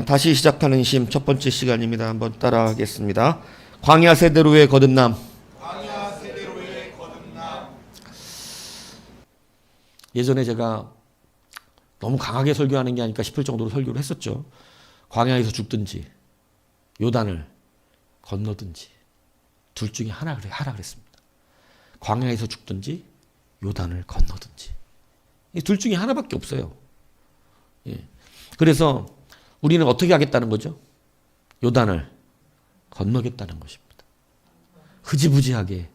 다시 시작하는 심 첫 번째 시간입니다. 한번 따라하겠습니다. 광야 세대로의 거듭남. 예전에 제가 너무 강하게 설교하는 게 아닐까 싶을 정도로 설교를 했었죠. 광야에서 죽든지 요단을 건너든지 둘 중에 하라 그랬습니다. 광야에서 죽든지 요단을 건너든지 이 둘 중에 하나밖에 없어요. 예. 그래서 우리는 어떻게 하겠다는 거죠? 요단을 건너겠다는 것입니다. 흐지부지하게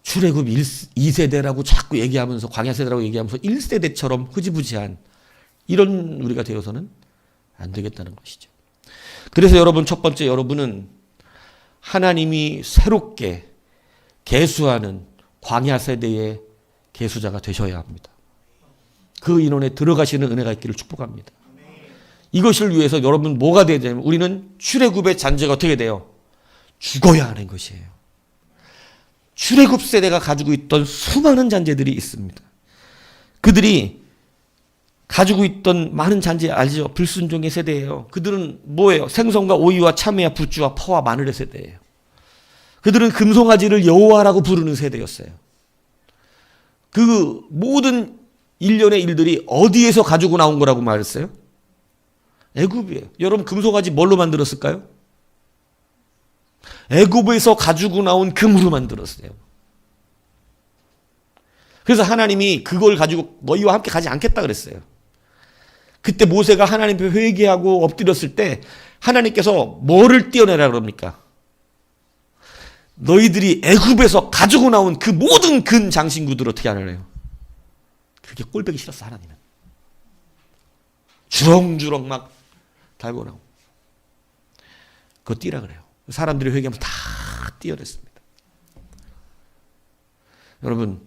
출애굽 2세대라고 자꾸 얘기하면서 광야 세대라고 얘기하면서 1세대처럼 흐지부지한 이런 우리가 되어서는 안 되겠다는 것이죠. 그래서 여러분 첫 번째 여러분은 하나님이 새롭게 계수하는 광야 세대의 계수자가 되셔야 합니다. 그 인원에 들어가시는 은혜가 있기를 축복합니다. 이것을 위해서 여러분 뭐가 돼야 되냐면 우리는 출애굽의 잔재가 어떻게 돼요? 죽어야 하는 것이에요. 출애굽 세대가 가지고 있던 수많은 잔재들이 있습니다. 그들이 가지고 있던 많은 잔재 알죠? 불순종의 세대예요. 그들은 뭐예요? 생선과 오이와 참외와 부추와 퍼와 마늘의 세대예요. 그들은 금송아지를 여호와라고 부르는 세대였어요. 그 모든 일련의 일들이 어디에서 가지고 나온 거라고 말했어요? 애굽이에요. 여러분 금송아지 뭘로 만들었을까요? 애굽에서 가지고 나온 금으로 만들었어요. 그래서 하나님이 그걸 가지고 너희와 함께 가지 않겠다 그랬어요. 그때 모세가 하나님 앞에 회개하고 엎드렸을 때 하나님께서 뭐를 떼어내라 그럽니까? 너희들이 애굽에서 가지고 나온 그 모든 근 장신구들을 어떻게 하나요? 그게 꼴보기 싫었어 하나님은. 주렁주렁 막 달고 나오고 그거 띄라 그래요. 사람들이 회개하면서 다 띄어냈습니다. 여러분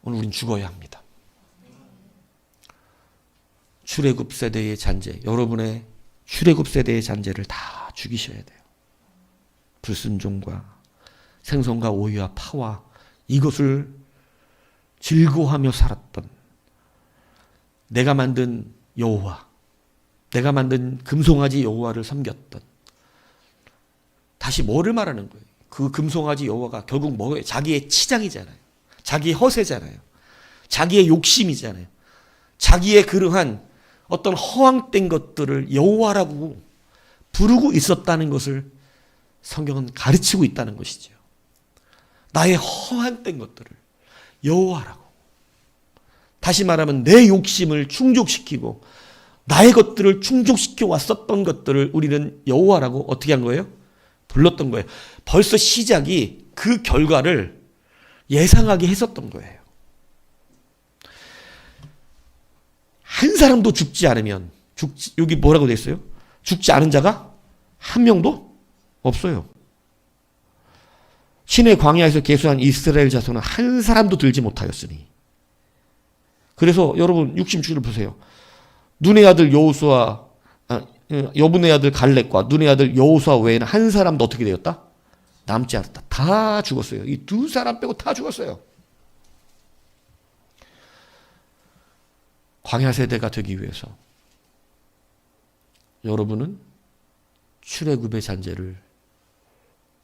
오늘 우린 죽어야 합니다. 출애굽 세대의 잔재, 여러분의 출애굽 세대의 잔재를 다 죽이셔야 돼요. 불순종과 생선과 오이와 파와 이것을 즐거워하며 살았던 내가 만든 여호와, 내가 만든 금송아지 여호와를 섬겼던 다시 뭐를 말하는 거예요? 그 금송아지 여호와가 결국 뭐예요? 자기의 치장이잖아요. 자기의 허세잖아요. 자기의 욕심이잖아요. 자기의 그러한 어떤 허황된 것들을 여호와라고 부르고 있었다는 것을 성경은 가르치고 있다는 것이죠. 나의 허황된 것들을 여호와라고. 다시 말하면 내 욕심을 충족시키고 나의 것들을 충족시켜 왔었던 것들을 우리는 여호와라고 어떻게 한 거예요? 불렀던 거예요. 벌써 시작이 그 결과를 예상하게 했었던 거예요. 한 사람도 죽지 않으면 여기 뭐라고 되어 있어요? 죽지 않은 자가 한 명도 없어요. 신의 광야에서 계수한 이스라엘 자손은 한 사람도 들지 못하였으니. 그래서 여러분 66절 보세요. 눈의 아들 여호수아, 여분의 아들 갈렙과 눈의 아들 여호수아 외에는 한 사람도 어떻게 되었다? 남지 않았다. 다 죽었어요. 이 두 사람 빼고 다 죽었어요. 광야 세대가 되기 위해서 여러분은 출애굽의 잔재를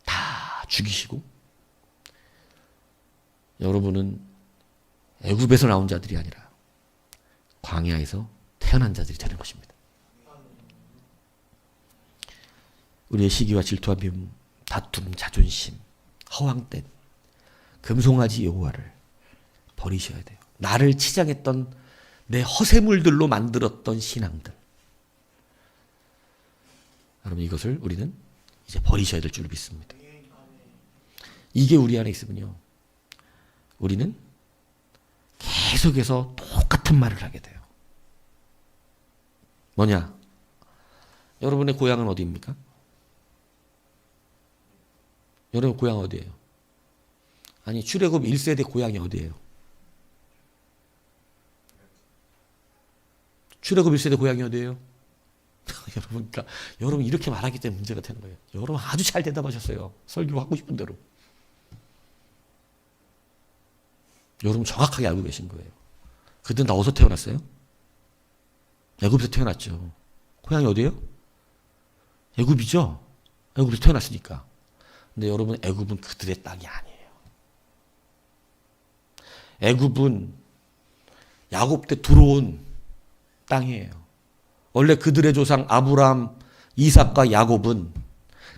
다 죽이시고 여러분은 애굽에서 나온 자들이 아니라 광야에서 태어난 자들이 되는 것입니다. 우리의 시기와 질투와 미움, 다툼, 자존심, 허황된 금송아지 여호와를 버리셔야 돼요. 나를 치장했던 내 허세물들로 만들었던 신앙들. 여러분 이것을 우리는 이제 버리셔야 될 줄 믿습니다. 이게 우리 안에 있으면요. 우리는 계속해서 똑같은 말을 하게 돼요. 뭐냐? 여러분의 고향은 어디입니까? 여러분 고향 어디예요? 아니 출애굽 1세대 고향이 어디예요? 출애굽 1세대 고향이 어디예요? 여러분, 그러니까 여러분 이렇게 말하기 때문에 문제가 되는 거예요. 여러분 아주 잘 대답하셨어요. 설교하고 싶은 대로. 여러분 정확하게 알고 계신 거예요. 그때 나 어디서 태어났어요? 애굽에서 태어났죠. 고향이 어디예요? 애굽이죠. 애굽에서 태어났으니까. 근데 여러분, 애굽은 그들의 땅이 아니에요. 애굽은 야곱 때 들어온 땅이에요. 원래 그들의 조상 아브라함, 이삭과 야곱은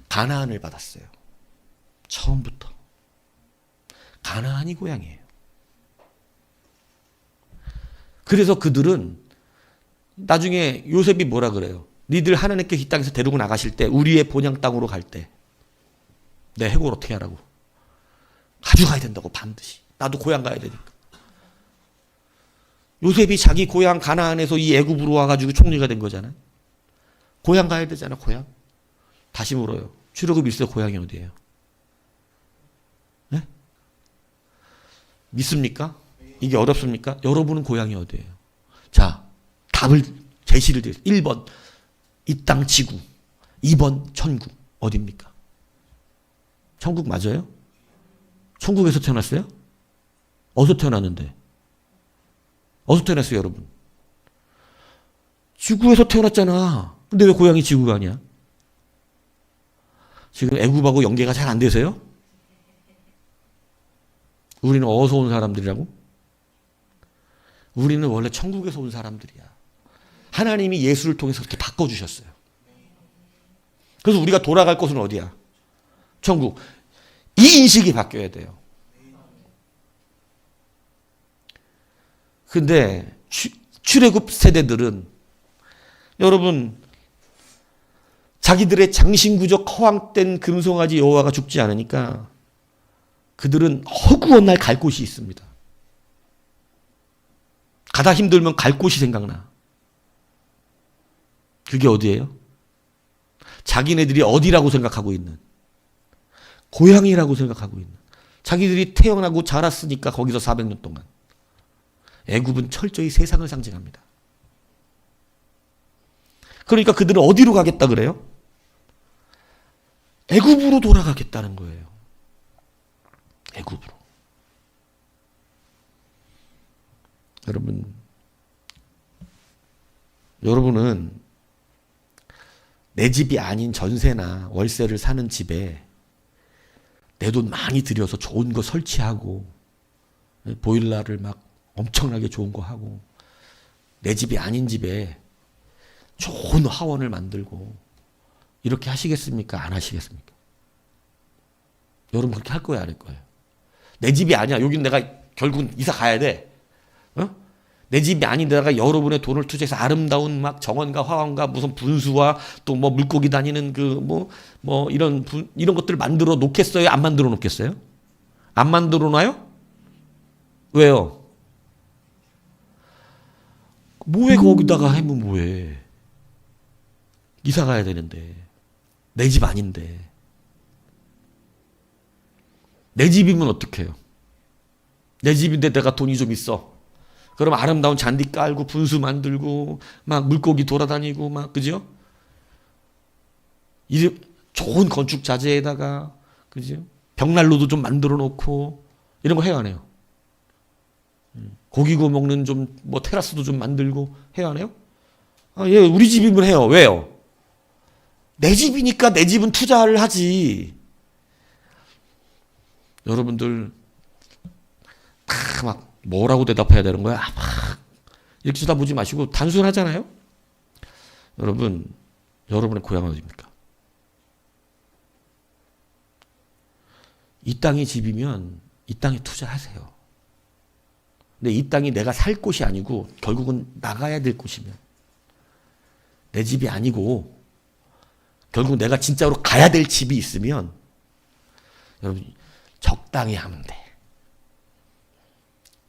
가나안을 받았어요. 처음부터. 가나안이 고향이에요. 그래서 그들은 나중에 요셉이 뭐라 그래요? 니들 하나님께 이 땅에서 데리고 나가실 때, 우리의 본향 땅으로 갈 때 내 해골 어떻게 하라고? 가져가야 된다고, 반드시. 나도 고향 가야 되니까. 요셉이 자기 고향 가나안에서 이 애굽으로 와가지고 총리가 된 거잖아요. 고향 가야 되잖아, 고향. 다시 물어요. 출애굽 1세 고향이 어디예요? 네? 믿습니까? 이게 어렵습니까? 여러분은 고향이 어디예요? 자, 답을 제시를 드려요. 1번 이 땅 지구, 2번 천국. 어디입니까? 천국 맞아요? 천국에서 태어났어요? 어디서 태어났는데? 어디서 태어났어요, 여러분? 지구에서 태어났잖아. 근데 왜 고향이 지구가 아니야? 지금 애굽하고 연계가 잘 안 되세요? 우리는 어디서 온 사람들이라고? 우리는 원래 천국에서 온 사람들이야. 하나님이 예수를 통해서 그렇게 바꿔주셨어요. 그래서 우리가 돌아갈 곳은 어디야? 천국. 이 인식이 바뀌어야 돼요. 근데 출애굽 세대들은 여러분, 자기들의 장신구적 허황된 금송아지 여호와가 죽지 않으니까 그들은 허구한 날 갈 곳이 있습니다. 가다 힘들면 갈 곳이 생각나. 그게 어디예요? 자기네들이 어디라고 생각하고 있는, 고향이라고 생각하고 있는, 자기들이 태어나고 자랐으니까 거기서 400년 동안. 애굽은 철저히 세상을 상징합니다. 그러니까 그들은 어디로 가겠다 그래요? 애굽으로 돌아가겠다는 거예요. 애굽으로. 여러분은 내 집이 아닌 전세나 월세를 사는 집에 내 돈 많이 들여서 좋은 거 설치하고, 보일러를 막 엄청나게 좋은 거 하고, 내 집이 아닌 집에 좋은 하원을 만들고 이렇게 하시겠습니까? 안 하시겠습니까? 여러분 그렇게 할 거예요, 안 할 거예요? 내 집이 아니야. 여긴 내가 결국은 이사 가야 돼. 어? 내 집이 아닌데다가 여러분의 돈을 투자해서 아름다운 막 정원과 화원과 무슨 분수와 또 뭐 물고기 다니는 그 뭐 이런 것들 만들어 놓겠어요? 안 만들어 놓겠어요? 안 만들어 놔요? 왜요? 뭐해 거기다가 하면 뭐해? 이사 가야 되는데. 내 집 아닌데. 내 집이면 어떡해요? 내 집인데 내가 돈이 좀 있어. 그럼 아름다운 잔디 깔고 분수 만들고 막 물고기 돌아다니고 막, 그죠? 좋은 건축 자재에다가, 그죠? 벽난로도 좀 만들어 놓고 이런 거 해요, 안 해요? 고기 구워 먹는 좀 뭐 테라스도 좀 만들고 해요, 안 해요? 아, 예, 우리 집이면 해요. 왜요? 내 집이니까 내 집은 투자를 하지. 여러분들 다 막 뭐라고 대답해야 되는 거야? 막 이렇게 쳐다보지 마시고 단순하잖아요. 여러분의 고향은 어디입니까? 이 땅이 집이면 이 땅에 투자하세요. 근데 이 땅이 내가 살 곳이 아니고 결국은 나가야 될 곳이면, 내 집이 아니고 결국 내가 진짜로 가야 될 집이 있으면 여러분 적당히 하면 돼.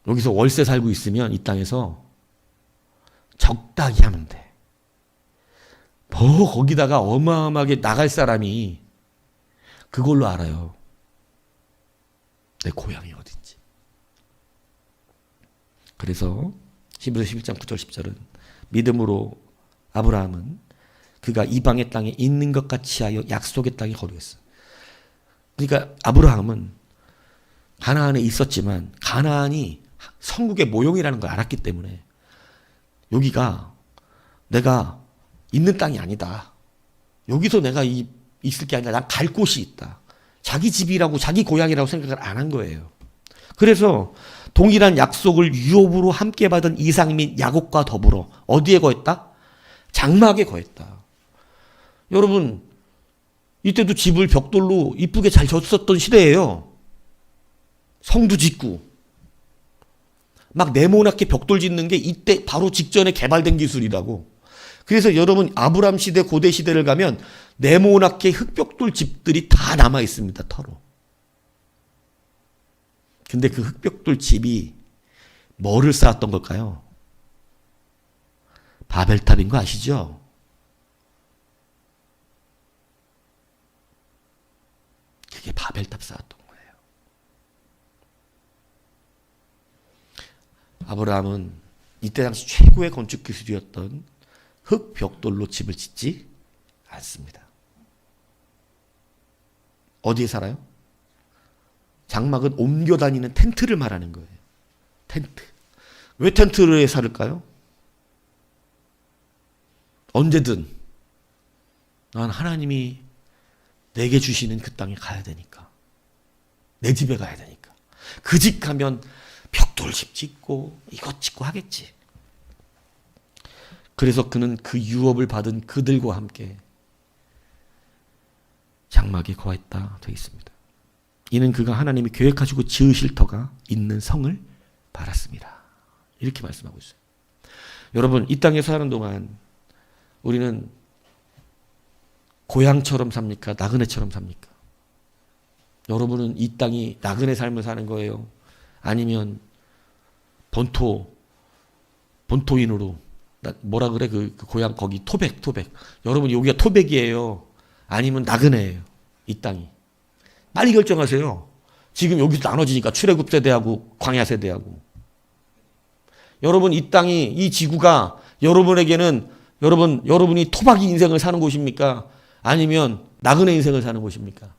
여기서 월세 살고 있으면 이 땅에서 적당히 하면 돼. 뭐 거기다가 어마어마하게 나갈 사람이 그걸로 알아요. 내 고향이 어딘지. 그래서 히브리서 11장 9절 10절은 믿음으로 아브라함은 그가 이방의 땅에 있는 것 같이 하여 약속의 땅에 거류했어. 그러니까 아브라함은 가나안에 있었지만 가나안이 천국의 모형이라는 걸 알았기 때문에 여기가 내가 있는 땅이 아니다. 여기서 내가 있을 게 아니라 난 갈 곳이 있다. 자기 집이라고 자기 고향이라고 생각을 안 한 거예요. 그래서 동일한 약속을 유업으로 함께 받은 이삭 및 야곱과 더불어 어디에 거했다? 장막에 거했다. 여러분, 이때도 집을 벽돌로 이쁘게 잘 졌었던 시대예요. 성도 짓고 막 네모나게 벽돌 짓는 게 이때 바로 직전에 개발된 기술이라고. 그래서 여러분, 아브람 시대, 고대 시대를 가면 네모나게 흙벽돌 집들이 다 남아 있습니다. 터로. 근데 그 흙벽돌 집이 뭐를 쌓았던 걸까요? 바벨탑인 거 아시죠? 그게 바벨탑 쌓았던 거예요. 아브라함은 이때 당시 최고의 건축 기술이었던 흙벽돌로 집을 짓지 않습니다. 어디에 살아요? 장막은 옮겨 다니는 텐트를 말하는 거예요. 텐트. 왜 텐트를 살을까요? 언제든 난 하나님이 내게 주시는 그 땅에 가야 되니까. 내 집에 가야 되니까. 그 집 가면 벽돌집 짓고 이것 짓고 하겠지. 그래서 그는 그 유업을 받은 그들과 함께 장막에 거했다 되어 있습니다. 이는 그가 하나님이 계획하시고 지으실 터가 있는 성을 바랐습니다. 이렇게 말씀하고 있어요. 여러분, 이 땅에 사는 동안 우리는 고향처럼 삽니까? 나그네처럼 삽니까? 여러분은 이 땅이 나그네 삶을 사는 거예요? 아니면 본토인으로 뭐라 그래? 그 고향 거기 토백. 여러분 여기가 토백이에요. 아니면 나그네예요. 이 땅이. 빨리 결정하세요. 지금 여기서 나눠지니까 출애굽 세대하고 광야 세대하고. 여러분 이 땅이 이 지구가 여러분에게는 여러분이 토박이 인생을 사는 곳입니까? 아니면 나그네 인생을 사는 곳입니까?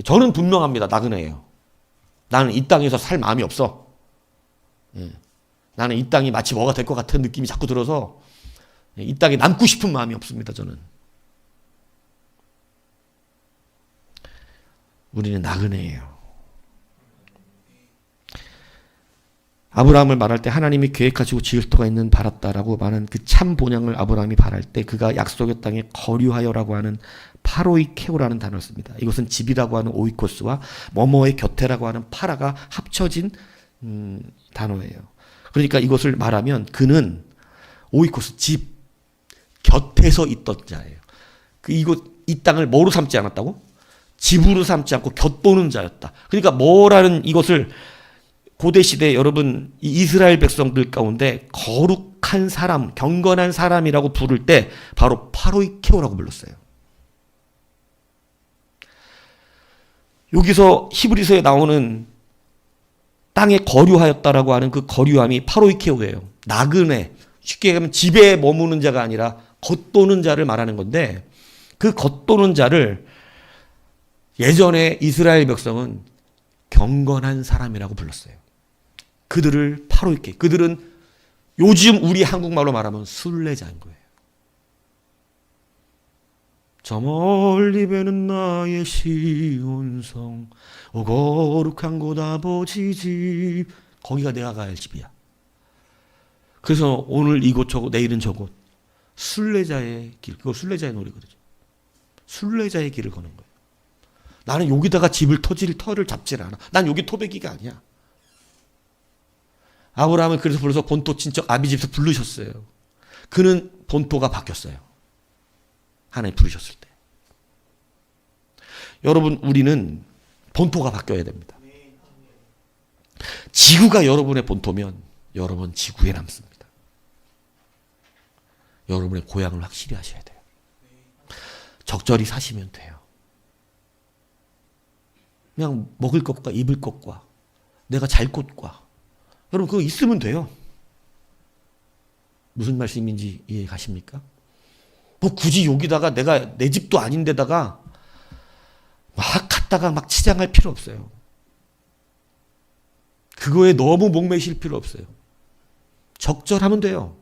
저는 분명합니다. 나그네예요. 나는 이 땅에서 살 마음이 없어. 나는 이 땅이 마치 뭐가 될 것 같은 느낌이 자꾸 들어서 이 땅에 남고 싶은 마음이 없습니다. 저는. 우리는 나그네예요. 아브라함을 말할 때 하나님이 계획하시고 지을 터가 있는 바랐다라고 말하는 그 참 본향을 아브라함이 바랄 때 그가 약속의 땅에 거류하여라고 하는 파로이케오라는 단어를 씁니다. 이것은 집이라고 하는 오이코스와 뭐뭐의 곁에라고 하는 파라가 합쳐진 단어예요. 그러니까 이것을 말하면 그는 오이코스 집 곁에서 있던 자예요. 이 땅을 뭐로 삼지 않았다고? 집으로 삼지 않고 곁도는 자였다. 그러니까 뭐라는 이것을 고대 시대 여러분 이 이스라엘 백성들 가운데 거룩한 사람, 경건한 사람이라고 부를 때 바로 파로이케오라고 불렀어요. 여기서 히브리서에 나오는 땅에 거류하였다라고 하는 그 거류함이 파로이케오예요. 나그네, 쉽게 얘기하면 집에 머무는 자가 아니라 겉도는 자를 말하는 건데 그 겉도는 자를 예전에 이스라엘 백성은 경건한 사람이라고 불렀어요. 그들을 파로이케, 그들은 요즘 우리 한국말로 말하면 순례자인 거예요. 저 멀리 배는 나의 시온성 오 거룩한 곳 아버지 집, 거기가 내가 가야 할 집이야. 그래서 오늘 이곳 저곳 내일은 저곳 순례자의 길, 그거 순례자의 노래거든요. 순례자의 길을 거는 거예요. 나는 여기다가 집을 터를 잡질 않아. 난 여기 토백이가 아니야. 아브라함은 그래서 불러서 본토 친척 아비집에서 부르셨어요. 그는 본토가 바뀌었어요. 하나님 부르셨을 때. 여러분 우리는 본토가 바뀌어야 됩니다. 지구가 여러분의 본토면 여러분 지구에 남습니다. 여러분의 고향을 확실히 하셔야 돼요. 적절히 사시면 돼요. 그냥 먹을 것과 입을 것과 내가 잘 곳과 여러분 그거 있으면 돼요. 무슨 말씀인지 이해 가십니까? 뭐 굳이 여기다가 내가 내 집도 아닌데다가 막 갔다가 막 치장할 필요 없어요. 그거에 너무 목매실 필요 없어요. 적절하면 돼요.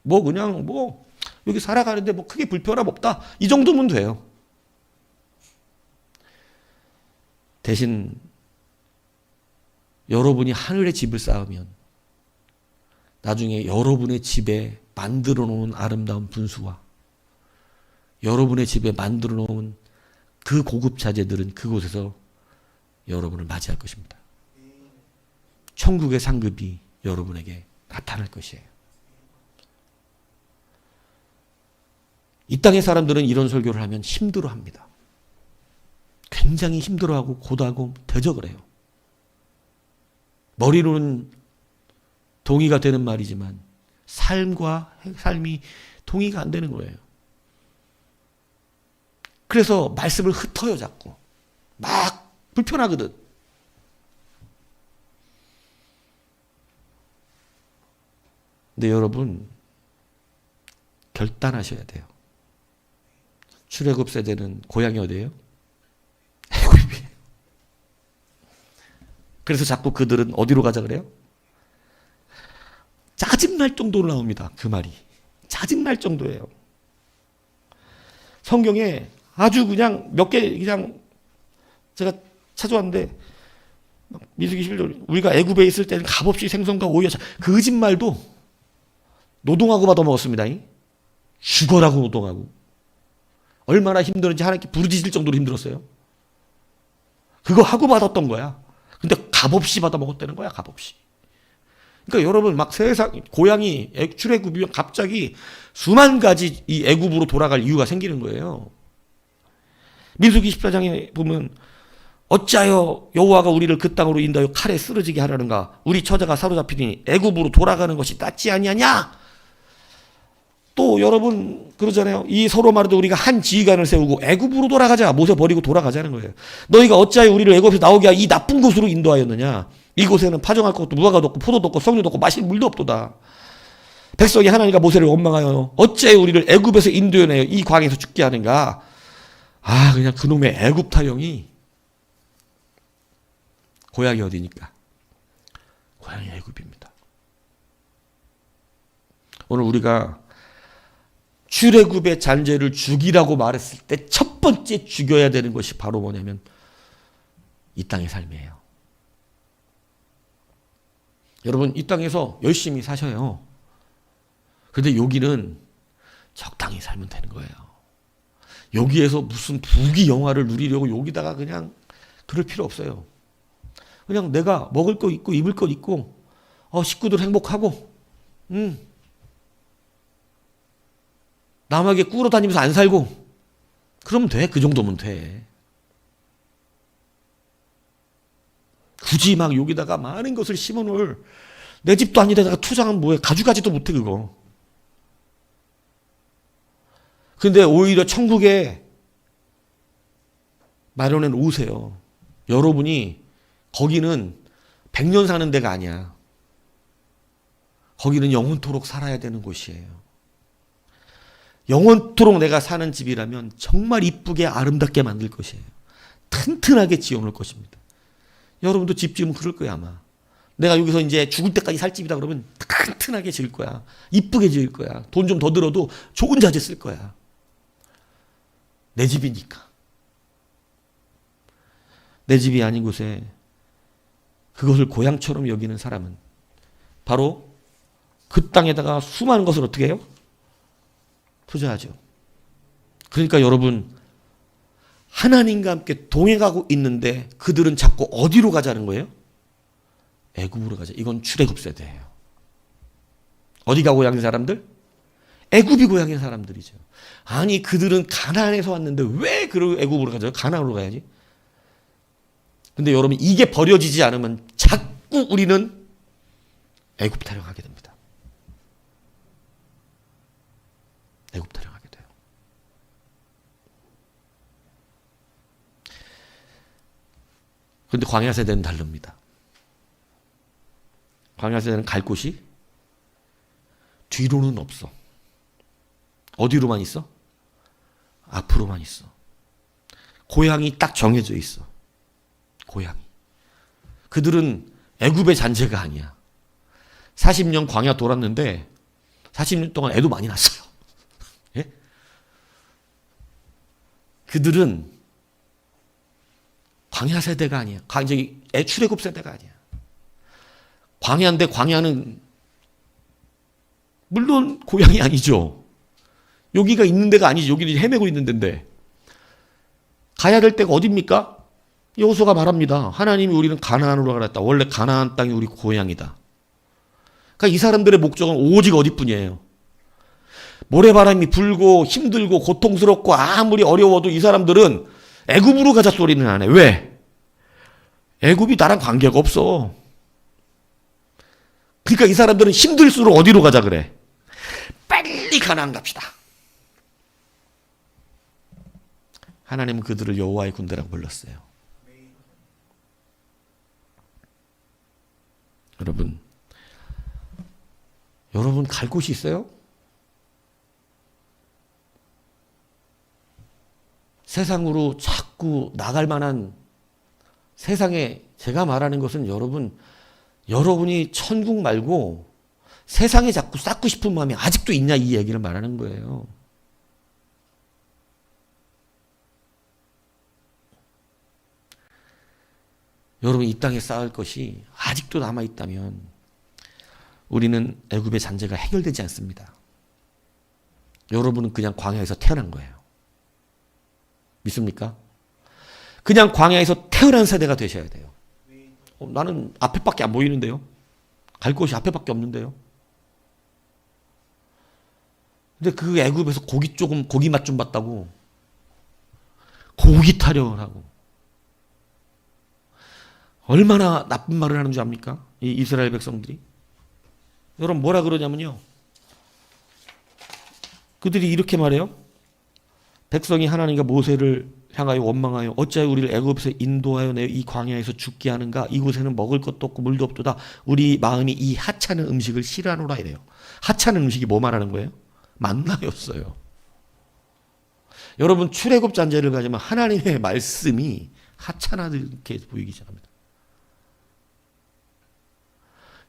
뭐 그냥 뭐 여기 살아가는데 뭐 크게 불편함 없다. 이 정도면 돼요. 대신 여러분이 하늘의 집을 쌓으면 나중에 여러분의 집에 만들어 놓은 아름다운 분수와 여러분의 집에 만들어 놓은 그 고급 자재들은 그곳에서 여러분을 맞이할 것입니다. 천국의 상급이 여러분에게 나타날 것이에요. 이 땅의 사람들은 이런 설교를 하면 힘들어합니다. 굉장히 힘들어하고 고달고 대적을 해요. 머리로는 동의가 되는 말이지만 삶이 동의가 안 되는 거예요. 그래서 말씀을 흩어요 자꾸. 막 불편하거든. 근데 여러분 결단하셔야 돼요. 출애굽 세대는 고향이 어디예요? 애굽이에요. 그래서 자꾸 그들은 어디로 가자 그래요? 짜증날 정도로 나옵니다. 그 말이. 짜증날 정도예요. 성경에 아주 그냥 몇 개 그냥 제가 찾아왔는데 민수기 11절 우리가 애굽에 있을 때는 값없이 생선과 오이와 그 거짓말도 노동하고 받아먹었습니다. 죽어라고 노동하고. 얼마나 힘들었는지 하나님께 부르짖을 정도로 힘들었어요. 그거 하고 받았던 거야. 근데 값없이 받아먹었다는 거야. 값없이. 그러니까 여러분 막 세상 고향이 출애굽이면 갑자기 수만 가지 이 애굽으로 돌아갈 이유가 생기는 거예요. 민수기 14장에 보면 어찌하여 여호와가 우리를 그 땅으로 인도하여 칼에 쓰러지게 하려는가? 우리 처자가 사로잡히니 애굽으로 돌아가는 것이 낫지 아니하냐? 또 여러분 그러잖아요. 이 서로 말해도 우리가 한 지휘관을 세우고 애굽으로 돌아가자. 모세 버리고 돌아가자는 거예요. 너희가 어찌하여 우리를 애굽에서 나오게 하여 이 나쁜 곳으로 인도하였느냐? 이곳에는 파종할 것도 무화과도 없고 포도도 없고 석류도 없고 마실 물도 없도다. 백성이 하나님과 모세를 원망하여 어찌하여 우리를 애굽에서 인도해내어 이 광에서 죽게 하는가? 아 그냥 그놈의 애굽 타령이 고향이 어디니까? 고향이 애굽입니다. 오늘 우리가 출애굽의 잔재를 죽이라고 말했을 때 첫 번째 죽여야 되는 것이 바로 뭐냐면 이 땅의 삶이에요. 여러분 이 땅에서 열심히 사셔요. 그런데 여기는 적당히 살면 되는 거예요. 여기에서 무슨 부귀 영화를 누리려고 여기다가 그냥 그럴 필요 없어요. 그냥 내가 먹을 거 있고 입을 거 있고 식구들 행복하고 남에게 꾸러 다니면서 안 살고 그러면 돼. 그 정도면 돼. 굳이 막 여기다가 많은 것을 심어놓을 내 집도 아니다가 투자하면 뭐해. 가져가지도 못해 그거. 근데 오히려 천국에 마련해 놓으세요. 여러분이 거기는 100년 사는 데가 아니야. 거기는 영원토록 살아야 되는 곳이에요. 영원토록 내가 사는 집이라면 정말 이쁘게 아름답게 만들 것이에요. 튼튼하게 지어놓을 것입니다. 여러분도 집 지으면 그럴 거야 아마. 내가 여기서 이제 죽을 때까지 살 집이다 그러면 튼튼하게 지을 거야. 이쁘게 지을 거야. 돈 좀 더 들어도 좋은 자재 쓸 거야. 내 집이니까. 내 집이 아닌 곳에 그것을 고향처럼 여기는 사람은 바로 그 땅에다가 수많은 것을 어떻게 해요? 투자하죠. 그러니까 여러분 하나님과 함께 동행하고 있는데 그들은 자꾸 어디로 가자는 거예요? 애굽으로 가자. 이건 출애굽 세대예요. 어디가 고향인 사람들? 애굽이 고향인 사람들이죠. 아니 그들은 가나안에서 왔는데 왜 애굽으로 가죠? 가나안으로 가야지. 근데 여러분 이게 버려지지 않으면 자꾸 우리는 애굽 타령하게 됩니다. 애굽 타령하게 돼요. 그런데 광야 세대는 다릅니다. 광야 세대는 갈 곳이 뒤로는 없어. 어디로만 있어? 앞으로만 있어. 고향이 딱 정해져 있어. 고향이. 그들은 애굽의 잔재가 아니야. 40년 광야 돌았는데 40년 동안 애도 많이 낳았어요. 그들은 광야 세대가 아니야. 출애굽 세대가 아니야. 광야인데 광야는 물론 고향이 아니죠. 여기가 있는 데가 아니지. 여기는 헤매고 있는 데인데. 가야 될 데가 어딥니까? 여호수아가 말합니다. 하나님이 우리는 가나안으로 가랬다. 원래 가나안 땅이 우리 고향이다. 그러니까 이 사람들의 목적은 오직 어디뿐이에요. 모래바람이 불고 힘들고 고통스럽고 아무리 어려워도 이 사람들은 애굽으로 가자 소리는 안 해. 왜? 애굽이 나랑 관계가 없어. 그러니까 이 사람들은 힘들수록 어디로 가자 그래? 빨리 가나안 갑시다. 하나님은 그들을 여호와의 군대라고 불렀어요. 여러분 갈 곳이 있어요? 세상으로 자꾸 나갈 만한 세상에 제가 말하는 것은 여러분이 천국 말고 세상에 자꾸 쌓고 싶은 마음이 아직도 있냐 이 얘기를 말하는 거예요. 여러분 이 땅에 쌓을 것이 아직도 남아있다면 우리는 애굽의 잔재가 해결되지 않습니다. 여러분은 그냥 광야에서 태어난 거예요. 믿습니까? 그냥 광야에서 태어난 세대가 되셔야 돼요. 나는 앞에밖에 안 보이는데요. 갈 곳이 앞에밖에 없는데요. 근데 그 애굽에서 고기 맛 좀 봤다고 고기 타령을 하고 얼마나 나쁜 말을 하는 줄 압니까? 이 이스라엘 백성들이. 여러분 뭐라 그러냐면요. 그들이 이렇게 말해요. 백성이 하나님과 모세를 향하여 원망하여 어찌하여 우리를 애굽에서 인도하여 내 이 광야에서 죽게 하는가? 이곳에는 먹을 것도 없고 물도 없도다. 우리 마음이 이 하찮은 음식을 싫어하노라 이래요. 하찮은 음식이 뭐 말하는 거예요? 만나였어요. 여러분 출애굽 잔재를 가지면 하나님의 말씀이 하찮게 보이기 시작합니다.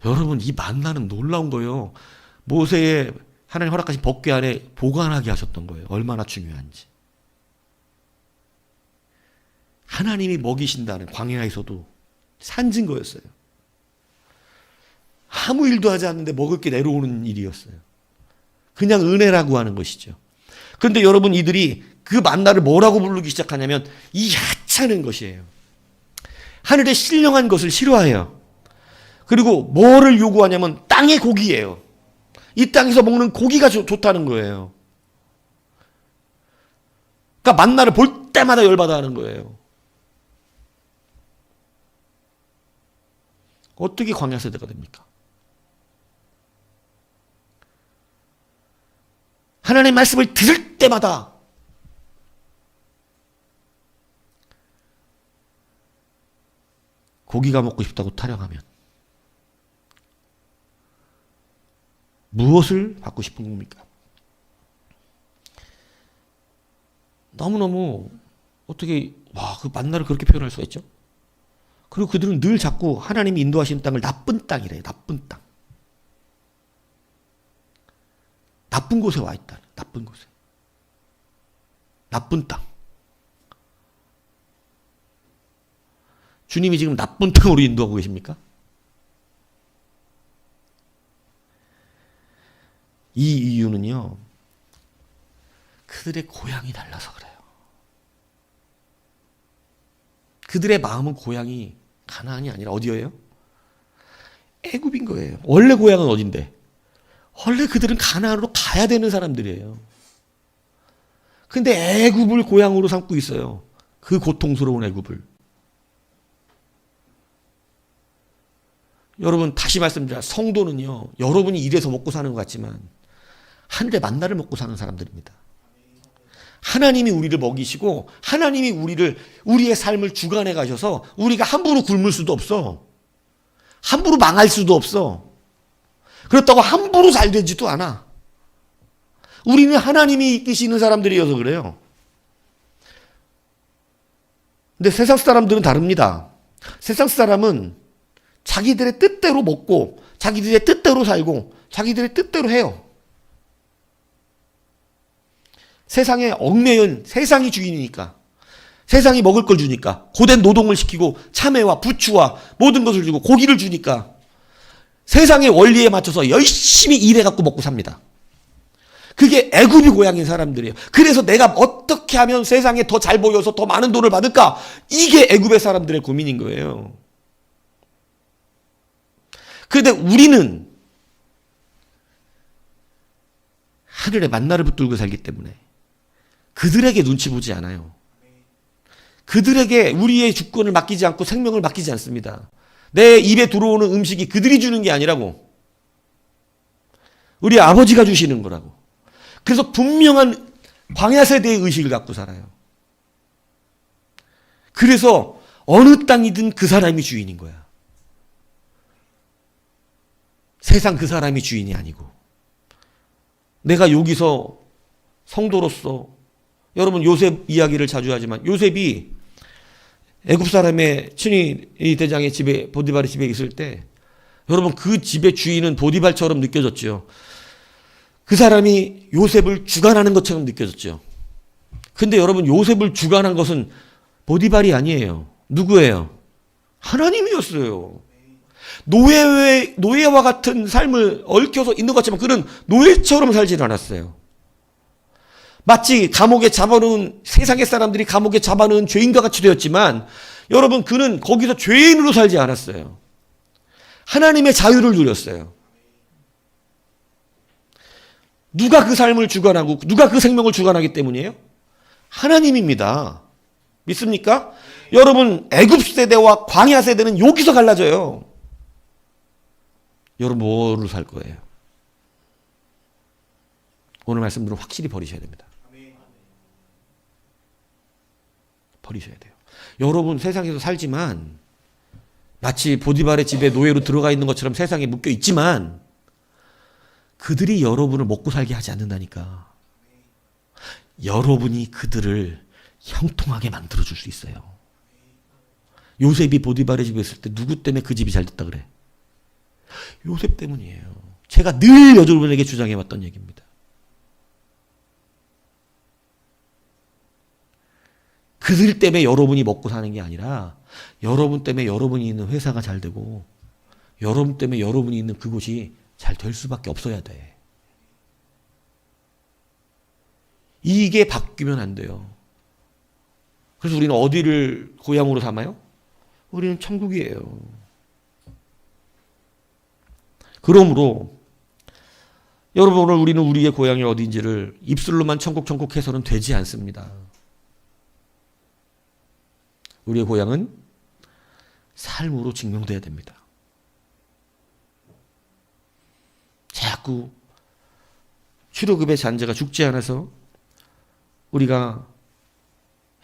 여러분 이 만나는 놀라운 거예요. 모세의 하나님 허락하신 법궤 안에 보관하게 하셨던 거예요. 얼마나 중요한지. 하나님이 먹이신다는 광야에서도 산진 거였어요. 아무 일도 하지 않는데 먹을 게 내려오는 일이었어요. 그냥 은혜라고 하는 것이죠. 그런데 여러분 이들이 그 만나를 뭐라고 부르기 시작하냐면 이 하찮은 것이에요. 하늘의 신령한 것을 싫어해요. 그리고 뭐를 요구하냐면 땅의 고기예요. 이 땅에서 먹는 고기가 좋다는 거예요. 그러니까 만나를 볼 때마다 열받아 하는 거예요. 어떻게 광야 세대가 됩니까? 하나님의 말씀을 들을 때마다 고기가 먹고 싶다고 타령하면 무엇을 받고 싶은 겁니까? 너무너무 어떻게 그 만나를 그렇게 표현할 수가 있죠? 그리고 그들은 늘 자꾸 하나님이 인도하시는 땅을 나쁜 땅이래요. 나쁜 땅. 나쁜 곳에 와 있다. 나쁜 곳에. 나쁜 땅. 주님이 지금 나쁜 땅으로 인도하고 계십니까? 이 이유는요. 그들의 고향이 달라서 그래요. 그들의 마음은 고향이 가나안이 아니라 어디예요? 애굽인 거예요. 원래 고향은 어딘데? 원래 그들은 가나안으로 가야 되는 사람들이에요. 근데 애굽을 고향으로 삼고 있어요. 그 고통스러운 애굽을. 여러분 다시 말씀드려요. 성도는요. 여러분이 이래서 먹고 사는 것 같지만 하늘의 만나를 먹고 사는 사람들입니다. 하나님이 우리를 먹이시고 하나님이 우리의 삶을 주관해 가셔서 우리가 함부로 굶을 수도 없어. 함부로 망할 수도 없어. 그렇다고 함부로 잘 되지도 않아. 우리는 하나님이 이끄시는 사람들이어서 그래요. 근데 세상 사람들은 다릅니다. 세상 사람은 자기들의 뜻대로 먹고 자기들의 뜻대로 살고 자기들의 뜻대로 해요. 세상에 얽매인 세상이 주인이니까. 세상이 먹을 걸 주니까. 고된 노동을 시키고 참외와 부추와 모든 것을 주고 고기를 주니까 세상의 원리에 맞춰서 열심히 일해갖고 먹고 삽니다. 그게 애굽이 고향인 사람들이에요. 그래서 내가 어떻게 하면 세상에 더 잘 보여서 더 많은 돈을 받을까? 이게 애굽의 사람들의 고민인 거예요. 그런데 우리는 하늘의 만나를 붙들고 살기 때문에 그들에게 눈치 보지 않아요. 그들에게 우리의 주권을 맡기지 않고 생명을 맡기지 않습니다. 내 입에 들어오는 음식이 그들이 주는 게 아니라고. 우리 아버지가 주시는 거라고. 그래서 분명한 광야 세대의 의식을 갖고 살아요. 그래서 어느 땅이든 그 사람이 주인인 거야. 세상 그 사람이 주인이 아니고. 내가 여기서 성도로서 여러분 요셉 이야기를 자주 하지만 요셉이 애굽 사람의 친위 대장의 집에 보디발의 집에 있을 때 여러분 그 집의 주인은 보디발처럼 느껴졌죠. 그 사람이 요셉을 주관하는 것처럼 느껴졌죠. 근데 여러분 요셉을 주관한 것은 보디발이 아니에요. 누구예요? 하나님이었어요. 노예와 같은 삶을 얽혀서 있는 것 같지만 그는 노예처럼 살지는 않았어요. 마치 감옥에 잡아놓은 세상의 사람들이 감옥에 잡아놓은 죄인과 같이 되었지만 여러분 그는 거기서 죄인으로 살지 않았어요. 하나님의 자유를 누렸어요. 누가 그 삶을 주관하고 누가 그 생명을 주관하기 때문이에요? 하나님입니다. 믿습니까? 여러분 애굽 세대와 광야 세대는 여기서 갈라져요. 여러분 뭐로 살 거예요? 오늘 말씀들은 확실히 버리셔야 됩니다. 버리셔야 돼요. 여러분 세상에서 살지만 마치 보디발의 집에 노예로 들어가 있는 것처럼 세상에 묶여 있지만 그들이 여러분을 먹고 살게 하지 않는다니까. 여러분이 그들을 형통하게 만들어줄 수 있어요. 요셉이 보디발의 집에 있을 때 누구 때문에 그 집이 잘 됐다 그래? 요셉 때문이에요. 제가 늘 여러분에게 주장해왔던 얘기입니다. 그들 때문에 여러분이 먹고 사는 게 아니라 여러분 때문에 여러분이 있는 회사가 잘 되고 여러분 때문에 여러분이 있는 그곳이 잘 될 수밖에 없어야 돼. 이게 바뀌면 안 돼요. 그래서 우리는 어디를 고향으로 삼아요? 우리는 천국이에요. 그러므로 여러분 오늘 우리는 우리의 고향이 어디인지를 입술로만 천국 해서는 되지 않습니다. 우리의 고향은 삶으로 증명돼야 됩니다. 자꾸 출애굽의 잔재가 죽지 않아서 우리가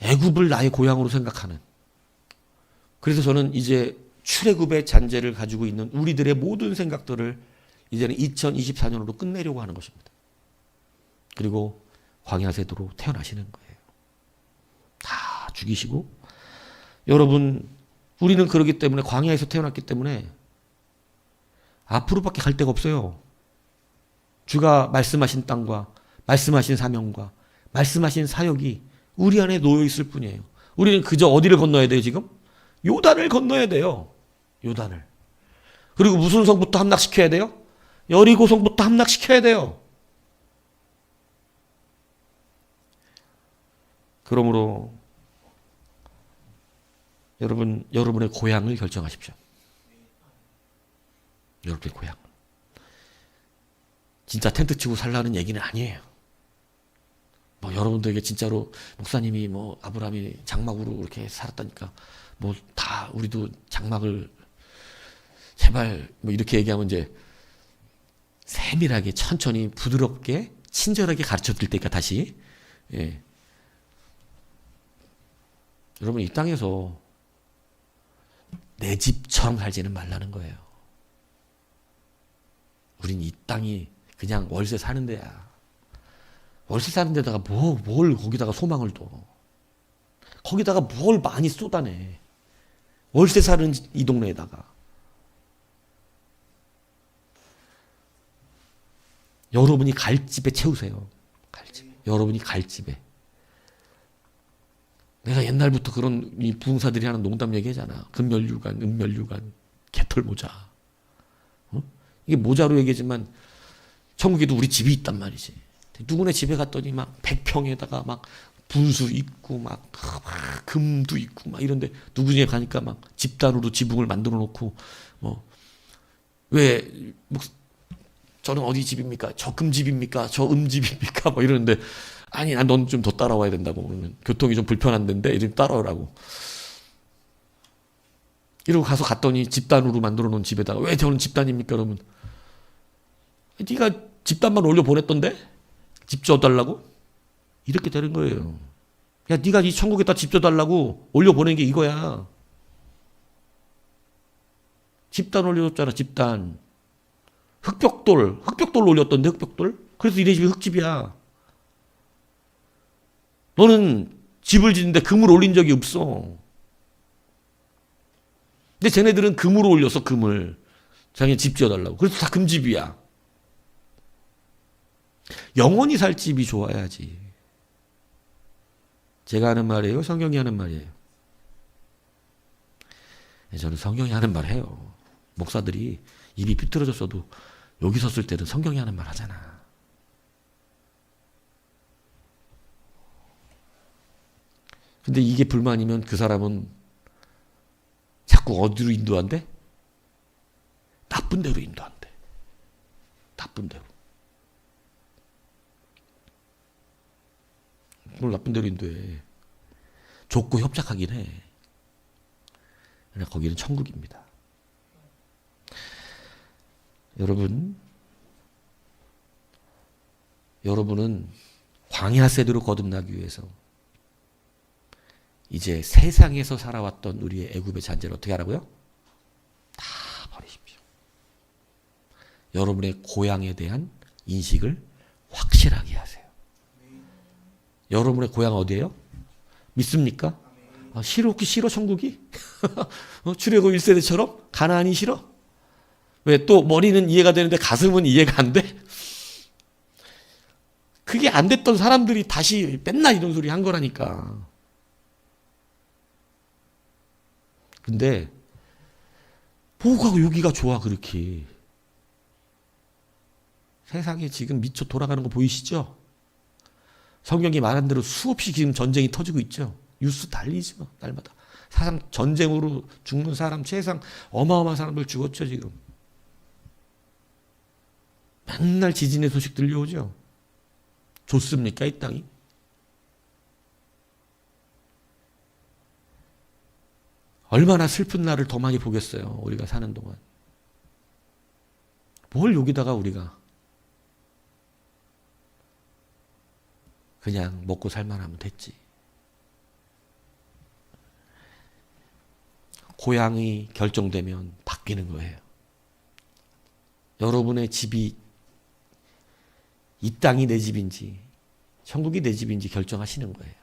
애굽을 나의 고향으로 생각하는, 그래서 저는 이제 출애굽의 잔재를 가지고 있는 우리들의 모든 생각들을 이제는 2024년으로 끝내려고 하는 것입니다. 그리고 광야 세대로 태어나시는 거예요. 다 죽이시고 여러분 우리는 그러기 때문에 광야에서 태어났기 때문에 앞으로밖에 갈 데가 없어요. 주가 말씀하신 땅과 말씀하신 사명과 말씀하신 사역이 우리 안에 놓여 있을 뿐이에요. 우리는 그저 어디를 건너야 돼요 지금? 요단을 건너야 돼요. 요단을. 그리고 무슨 성부터 함락시켜야 돼요? 여리고 성부터 함락시켜야 돼요. 그러므로 여러분의 고향을 결정하십시오. 여러분의 고향. 진짜 텐트 치고 살라는 얘기는 아니에요. 뭐 여러분들에게 진짜로 목사님이 뭐 아브라함이 장막으로 이렇게 살았다니까 뭐 다 우리도 장막을 제발 뭐 이렇게 얘기하면 이제 세밀하게 천천히 부드럽게 친절하게 가르쳐 드릴 테니까 다시. 예. 여러분 이 땅에서 내 집처럼 살지는 말라는 거예요. 우린 이 땅이 그냥 월세 사는 데야. 월세 사는 데다가 뭘 거기다가 소망을 둬. 거기다가 뭘 많이 쏟아내. 월세 사는 이 동네에다가. 여러분이 갈 집에 채우세요. 갈 집에. 여러분이 갈 집에. 내가 옛날부터 그런 이 부흥사들이 하는 농담 얘기하잖아. 금면류관, 은면류관, 개털모자. 어? 이게 모자로 얘기하지만 천국에도 우리 집이 있단 말이지. 누구네 집에 갔더니 막 100평에다가 막 분수 있고 막 금도 있고 막 이런데 누구 집에 가니까 막 집단으로 지붕을 만들어 놓고 왜 저는 어디 집입니까? 저 금집입니까? 저 음집입니까? 뭐 이러는데 아니 난 넌 좀 더 따라와야 된다고. 그러면 교통이 좀 불편한 데인데 이름 따라오라고. 이러고 가서 갔더니 집단으로 만들어 놓은 집에다가 왜 저는 집단입니까? 그러면 네가 집단만 올려 보냈던데 집 줘달라고? 이렇게 되는 거예요. 야 네가 이 천국에다 집 줘달라고 올려 보낸 게 이거야. 집단 올려줬잖아. 집단. 흑벽돌 올렸던데 흑벽돌. 그래서 이네 집이 흑집이야. 너는 집을 짓는데 금을 올린 적이 없어. 근데 쟤네들은 금으로 올렸어. 금을. 자기 집 지어달라고. 그래서 다 금집이야. 영원히 살 집이 좋아야지. 제가 하는 말이에요? 성경이 하는 말이에요? 저는 성경이 하는 말 해요. 목사들이 입이 비틀어졌어도 여기 섰을 때는 성경이 하는 말 하잖아. 근데 이게 불만이면 그 사람은 자꾸 어디로 인도한대? 나쁜 데로 인도한대. 나쁜 데로. 뭘 나쁜 데로 인도해. 좁고 협착하긴 해. 그러나 거기는 천국입니다. 여러분은 광야 세대로 거듭나기 위해서 이제 세상에서 살아왔던 우리의 애굽의 잔재를 어떻게 하라고요? 다 버리십시오. 여러분의 고향에 대한 인식을 확실하게 하세요. 여러분의 고향 어디예요? 믿습니까? 싫어 천국이? 출애굽 1세대처럼? 가나안이 싫어? 왜 또 머리는 이해가 되는데 가슴은 이해가 안 돼? 그게 안 됐던 사람들이 다시 맨날 이런 소리 한 거라니까. 근데 뭐가 여기가 좋아 그렇게. 세상에 지금 미쳐 돌아가는 거 보이시죠? 성경이 말한 대로 수없이 지금 전쟁이 터지고 있죠. 뉴스 달리지 마 날마다. 사상 전쟁으로 죽는 사람 세상 어마어마한 사람들 죽었죠 지금. 맨날 지진의 소식 들려오죠. 좋습니까 이 땅이? 얼마나 슬픈 날을 더 많이 보겠어요. 우리가 사는 동안. 뭘 여기다가 우리가 그냥 먹고 살만 하면 됐지. 고향이 결정되면 바뀌는 거예요. 여러분의 집이 이 땅이 내 집인지 천국이 내 집인지 결정하시는 거예요.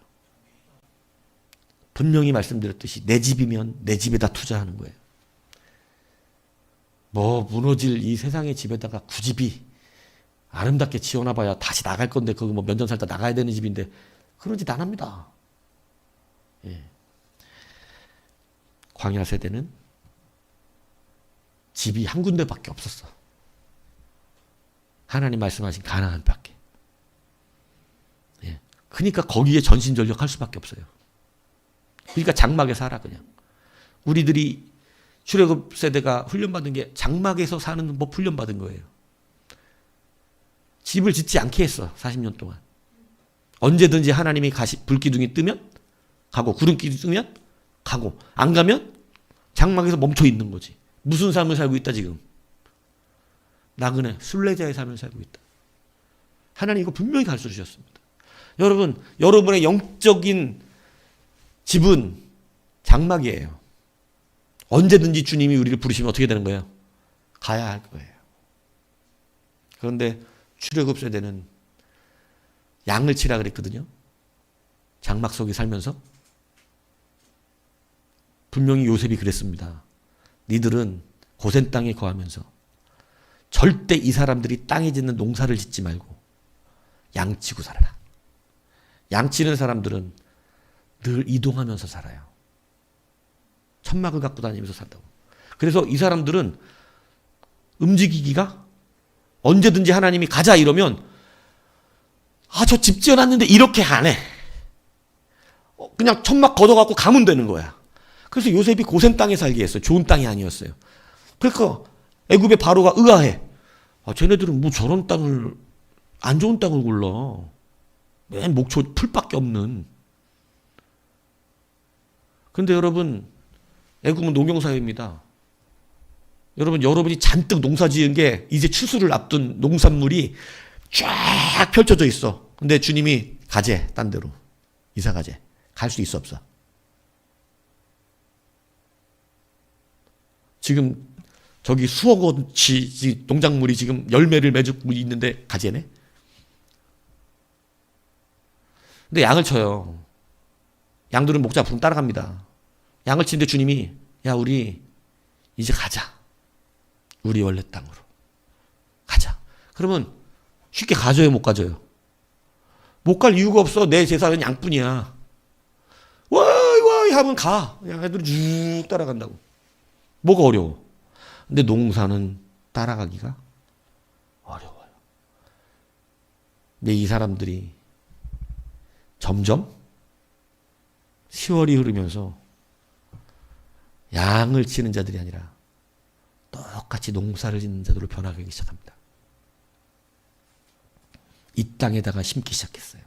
분명히 말씀드렸듯이 내 집이면 내 집에다 투자하는 거예요. 뭐 무너질 이 세상의 집에다가 굳이 아름답게 지어놔봐야 다시 나갈 건데 거기 뭐 몇 년 살다 나가야 되는 집인데 그런 짓 안 합니다. 예. 광야 세대는 집이 한 군데밖에 없었어. 하나님 말씀하신 가나안밖에. 예. 그러니까 거기에 전신전력할 수밖에 없어요. 그러니까 장막에 살아 그냥. 우리들이 출애굽 세대가 훈련받은 게 장막에서 사는 법 훈련받은 거예요. 집을 짓지 않게 했어 40년 동안. 언제든지 하나님이 불기둥이 뜨면 가고 구름기둥이 뜨면 가고 안 가면 장막에서 멈춰 있는 거지. 무슨 삶을 살고 있다 지금. 나그네 순례자의 삶을 살고 있다. 하나님 이거 분명히 가르쳐 주셨습니다. 여러분 여러분의 영적인 집은 장막이에요. 언제든지 주님이 우리를 부르시면 어떻게 되는 거예요? 가야 할 거예요. 그런데 출애굽 세대는 양을 치라 그랬거든요. 장막 속에 살면서. 분명히 요셉이 그랬습니다. 니들은 고센 땅에 거하면서 절대 이 사람들이 땅에 짓는 농사를 짓지 말고 양 치고 살아라. 양치는 사람들은 늘 이동하면서 살아요. 천막을 갖고 다니면서 산다고. 그래서 이 사람들은 움직이기가 언제든지 하나님이 가자 이러면 저 집 지어놨는데 이렇게 안 해. 그냥 천막 걷어갖고 가면 되는 거야. 그래서 요셉이 고센 땅에 살게 했어요. 좋은 땅이 아니었어요. 그러니까 애굽의 바로가 의아해. 쟤네들은 뭐 저런 땅을 안 좋은 땅을 골라. 맨 목초 풀밖에 없는. 근데 여러분 애굽은 농경사회입니다. 여러분이 잔뜩 농사 지은 게 이제 추수를 앞둔 농산물이 쫙 펼쳐져 있어. 근데 주님이 가재, 딴 데로. 이사 가재. 갈 수 있어, 없어? 지금 저기 수억 원치 농작물이 지금 열매를 맺고 있는데 가재네? 근데 양을 쳐요. 양들은 목자 부르면 따라갑니다. 양을 치는데 주님이 야 우리 이제 가자. 우리 원래 땅으로. 가자. 그러면 쉽게 가져요, 못 가져요? 못 갈 이유가 없어. 내 제사는 양뿐이야. 와이 하면 가. 그냥 애들이 쭉 따라간다고. 뭐가 어려워? 근데 농사는 따라가기가 어려워요. 근데 이 사람들이 점점 세월이 흐르면서 양을 치는 자들이 아니라 똑같이 농사를 짓는 자들로 변화하기 시작합니다. 이 땅에다가 심기 시작했어요.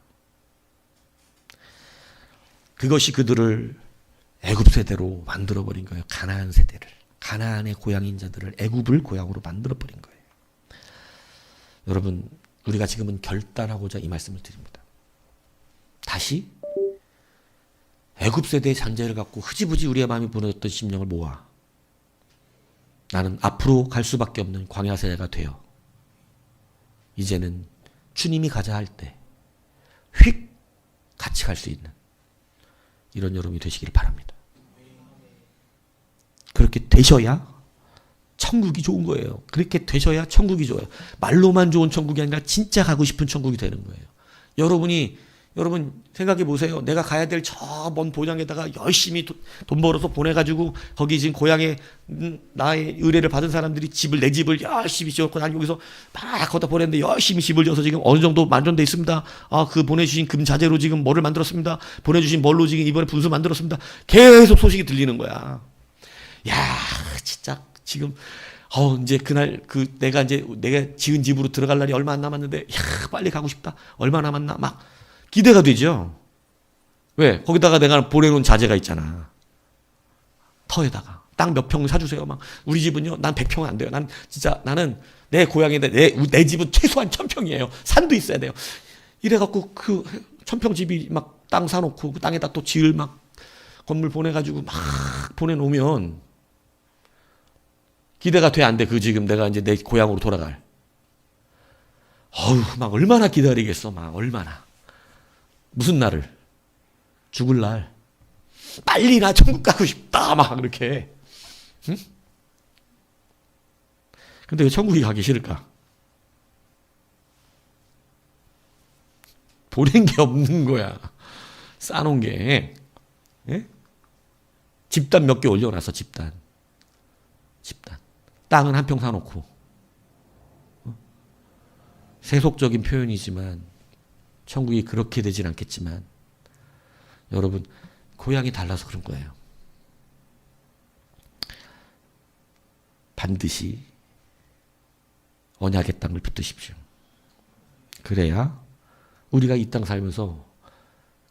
그것이 그들을 애굽 세대로 만들어버린 거예요. 가나안 세대를. 가나안의 고향인 자들을 애굽을 고향으로 만들어버린 거예요. 여러분, 우리가 지금은 결단하고자 이 말씀을 드립니다. 다시 애굽 세대의 잔재를 갖고 흐지부지 우리의 마음이 무너졌던 심령을 모아 나는 앞으로 갈 수밖에 없는 광야 세대가 되어 이제는 주님이 가자 할 때 휙 같이 갈 수 있는 이런 여러분이 되시길 바랍니다. 그렇게 되셔야 천국이 좋은 거예요. 그렇게 되셔야 천국이 좋아요. 말로만 좋은 천국이 아니라 진짜 가고 싶은 천국이 되는 거예요. 여러분 생각해 보세요. 내가 가야 될 저 먼 본향에다가 열심히 돈 벌어서 보내가지고 거기 지금 고향에 나의 의뢰를 받은 사람들이 내 집을 열심히 지었고 난 여기서 막 거기다 보냈는데 열심히 집을 지어서 지금 어느 정도 만전돼 있습니다. 그 보내주신 금자재로 지금 뭐를 만들었습니다. 보내주신 뭘로 지금 이번에 분수 만들었습니다. 계속 소식이 들리는 거야. 야 진짜 지금 이제 그날 내가 지은 집으로 들어갈 날이 얼마 안 남았는데 야 빨리 가고 싶다. 얼마 남았나 막 기대가 되죠. 왜? 거기다가 내가 보내놓은 자재가 있잖아. 터에다가 땅 몇 평 사주세요. 막 우리 집은요, 난 100평은 안 돼요. 나는 내 고향인데 내 집은 최소한 1000평이에요. 산도 있어야 돼요. 이래갖고 그 1000평 집이 막 땅 사놓고 그 땅에다 또 지을 막 건물 보내가지고 막 보내놓으면 기대가 돼 안 돼? 지금 내가 이제 내 고향으로 돌아갈. 막 얼마나 기다리겠어. 막 얼마나. 무슨 날을? 죽을 날. 빨리 나 천국 가고 싶다. 막 그렇게. 응? 근데 왜 천국이 가기 싫을까? 보낸 게 없는 거야. 싸놓은 게. 예? 집단 몇 개 올려놨어. 집단. 땅은 한 평 사놓고. 세속적인 표현이지만 천국이 그렇게 되진 않겠지만 여러분 고향이 달라서 그런 거예요. 반드시 언약의 땅을 붙드십시오. 그래야 우리가 이 땅 살면서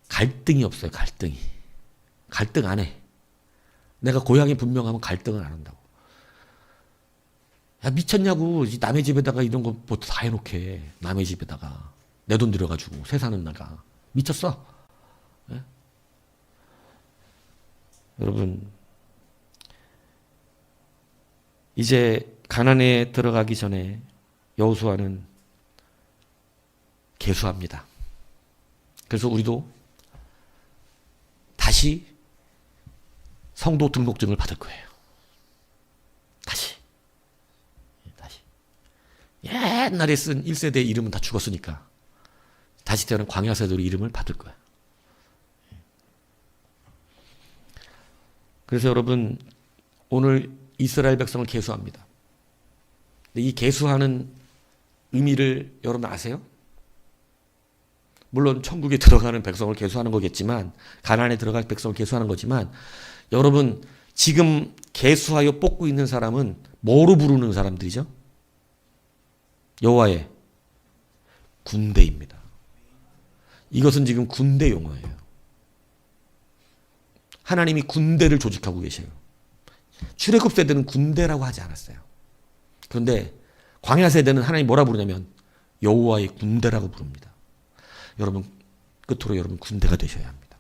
갈등이 없어요. 갈등 안 해. 내가 고향이 분명하면 갈등을 안 한다고. 야 미쳤냐고. 남의 집에다가 이런 거 뭐 다 해놓게. 남의 집에다가 내 돈 들여가지고 새 사는 나가. 미쳤어. 네? 여러분 이제 가나안에 들어가기 전에 여호수아는 계수합니다. 그래서 우리도 다시 성도 등록증을 받을 거예요. 다시. 옛날에 쓴 1세대 이름은 다 죽었으니까 다시 태어난 광야 세대로 이름을 받을 거야. 그래서 여러분 오늘 이스라엘 백성을 계수합니다. 이 계수하는 의미를 여러분 아세요? 물론 천국에 들어가는 백성을 계수하는 거겠지만, 가나안에 들어갈 백성을 계수하는 거지만, 여러분 지금 계수하여 뽑고 있는 사람은 뭐로 부르는 사람들이죠? 여호와의 군대입니다. 이것은 지금 군대 용어예요. 하나님이 군대를 조직하고 계셔요. 출애굽 세대는 군대라고 하지 않았어요. 그런데 광야 세대는 하나님 뭐라 부르냐면 여호와의 군대라고 부릅니다. 여러분 끝으로 여러분 군대가 되셔야 합니다.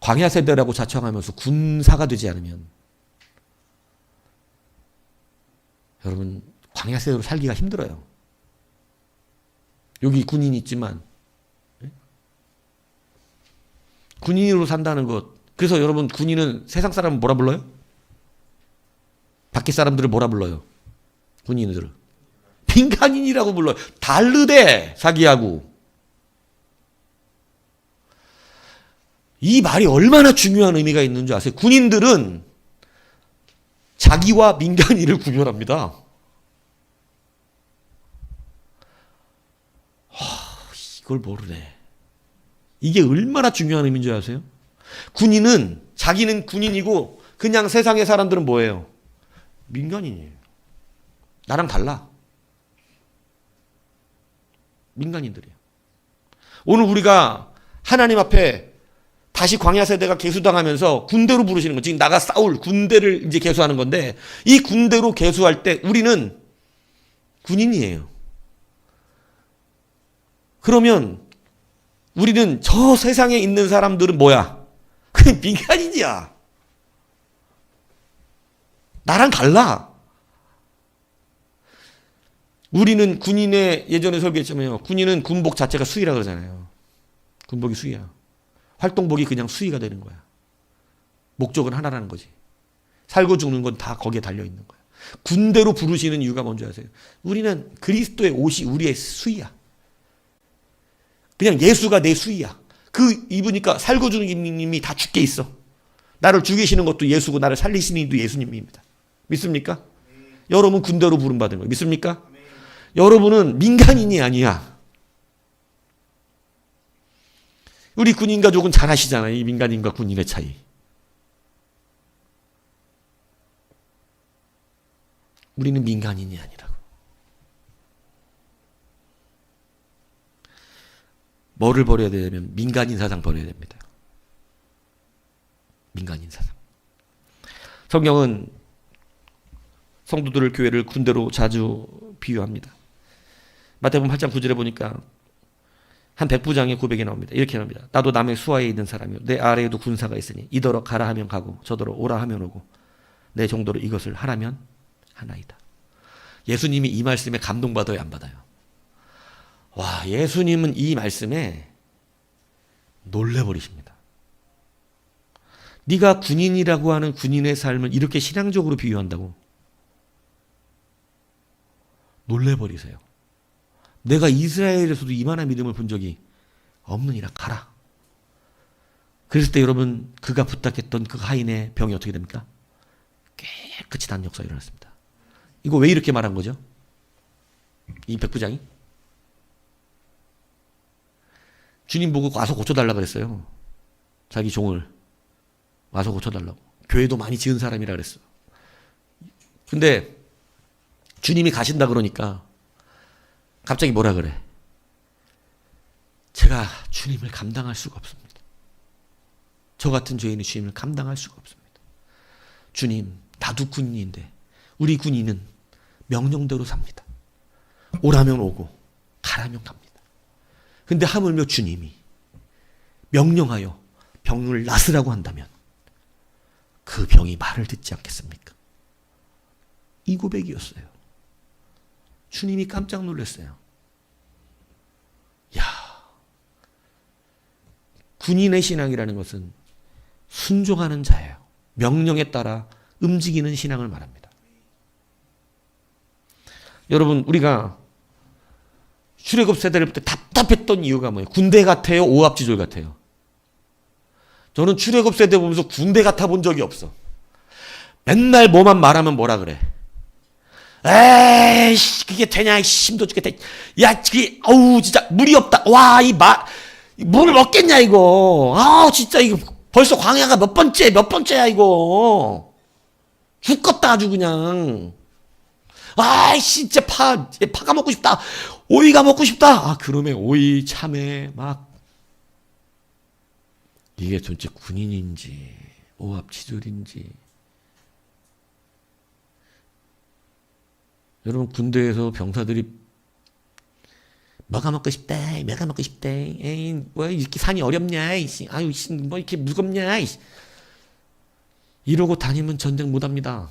광야 세대라고 자청하면서 군사가 되지 않으면 여러분 광야 세대로 살기가 힘들어요. 여기 군인이 있지만 군인으로 산다는 것. 그래서 여러분 군인은 세상 사람은 뭐라 불러요? 밖에 사람들을 뭐라 불러요? 군인들을 민간인이라고 불러요. 다르대 사기하고. 이 말이 얼마나 중요한 의미가 있는 줄 아세요? 군인들은 자기와 민간인을 구별합니다. 이걸 모르네. 이게 얼마나 중요한 의미인 줄 아세요? 군인은 자기는 군인이고 그냥 세상의 사람들은 뭐예요? 민간인이에요. 나랑 달라. 민간인들이에요. 오늘 우리가 하나님 앞에 다시 광야 세대가 계수당하면서 군대로 부르시는 거, 지금 나가 싸울 군대를 이제 계수하는 건데, 이 군대로 계수할 때 우리는 군인이에요. 그러면 우리는 저 세상에 있는 사람들은 뭐야? 그냥 민간인이야. 나랑 달라. 우리는 군인의, 예전에 설교했잖아요. 군인은 군복 자체가 수의라 그러잖아요. 군복이 수의야. 활동복이 그냥 수의가 되는 거야. 목적은 하나라는 거지. 살고 죽는 건 다 거기에 달려있는 거야. 군대로 부르시는 이유가 뭔지 아세요? 우리는 그리스도의 옷이 우리의 수의야. 그냥 예수가 내 수의야. 그 입으니까 살고 죽는 님이 다 죽게 있어. 나를 죽이시는 것도 예수고 나를 살리시는 이도 예수님입니다. 믿습니까? 여러분 군대로 부름받은 거예요. 믿습니까? 여러분은 민간인이 아니야. 우리 군인 가족은 잘 아시잖아요. 이 민간인과 군인의 차이. 우리는 민간인이 아니라고. 뭐를 버려야 되냐면 민간인 사상 버려야 됩니다. 민간인 사상. 성경은 성도들을, 교회를 군대로 자주 비유합니다. 마태복음 8장 9절에 보니까 한 백부장의 고백이 나옵니다. 이렇게 나옵니다. 나도 남의 수하에 있는 사람이요 내 아래에도 군사가 있으니 이더러 가라 하면 가고 저더러 오라 하면 오고 내 정도로 이것을 하라면 하나이다. 예수님이 이 말씀에 감동받아요, 안 받아요? 와, 예수님은 이 말씀에 놀래버리십니다. 네가 군인이라고 하는 군인의 삶을 이렇게 신앙적으로 비유한다고? 놀래버리세요. 내가 이스라엘에서도 이만한 믿음을 본 적이 없느니라. 가라. 그랬을 때 여러분, 그가 부탁했던 그 하인의 병이 어떻게 됩니까? 깨끗이 난 역사가 일어났습니다. 이거 왜 이렇게 말한 거죠? 이 백부장이? 주님 보고 와서 고쳐달라 그랬어요. 자기 종을 와서 고쳐달라고. 교회도 많이 지은 사람이라 그랬어. 근데 주님이 가신다 그러니까 갑자기 뭐라 그래? 제가 주님을 감당할 수가 없습니다. 저 같은 죄인이 주님을 감당할 수가 없습니다. 주님, 나도 군인인데 우리 군인은 명령대로 삽니다. 오라면 오고 가라면 갑니다. 근데 하물며 주님이 명령하여 병을 낫으라고 한다면 그 병이 말을 듣지 않겠습니까? 이 고백이었어요. 주님이 깜짝 놀랐어요. 야, 군인의 신앙이라는 것은 순종하는 자예요. 명령에 따라 움직이는 신앙을 말합니다. 여러분, 우리가 출애굽 세대를 볼 때 답답했던 이유가 뭐예요? 군대 같아요? 오합지졸 같아요? 저는 출애굽 세대 보면서 군대 같아 본 적이 없어. 맨날 뭐만 말하면 뭐라 그래. 에이씨, 그게 되냐, 힘도 죽겠다. 야, 그게, 어우, 진짜, 물이 없다. 와, 물을 먹겠냐, 이거. 아우, 진짜, 이거, 벌써 광야가 몇 번째야, 이거. 죽겠다, 아주 그냥. 아이씨, 진짜 파가 먹고 싶다. 오이가 먹고 싶다. 아, 그놈의 오이, 참외, 막. 이게 도대체 군인인지, 오합지졸인지. 여러분, 군대에서 병사들이 뭐가 먹고 싶다, 뭐가 먹고 싶다, 에이, 왜 이렇게 산이 어렵냐, 이씨, 아유, 뭐 이렇게 무겁냐, 이씨. 이러고 다니면 전쟁 못 합니다.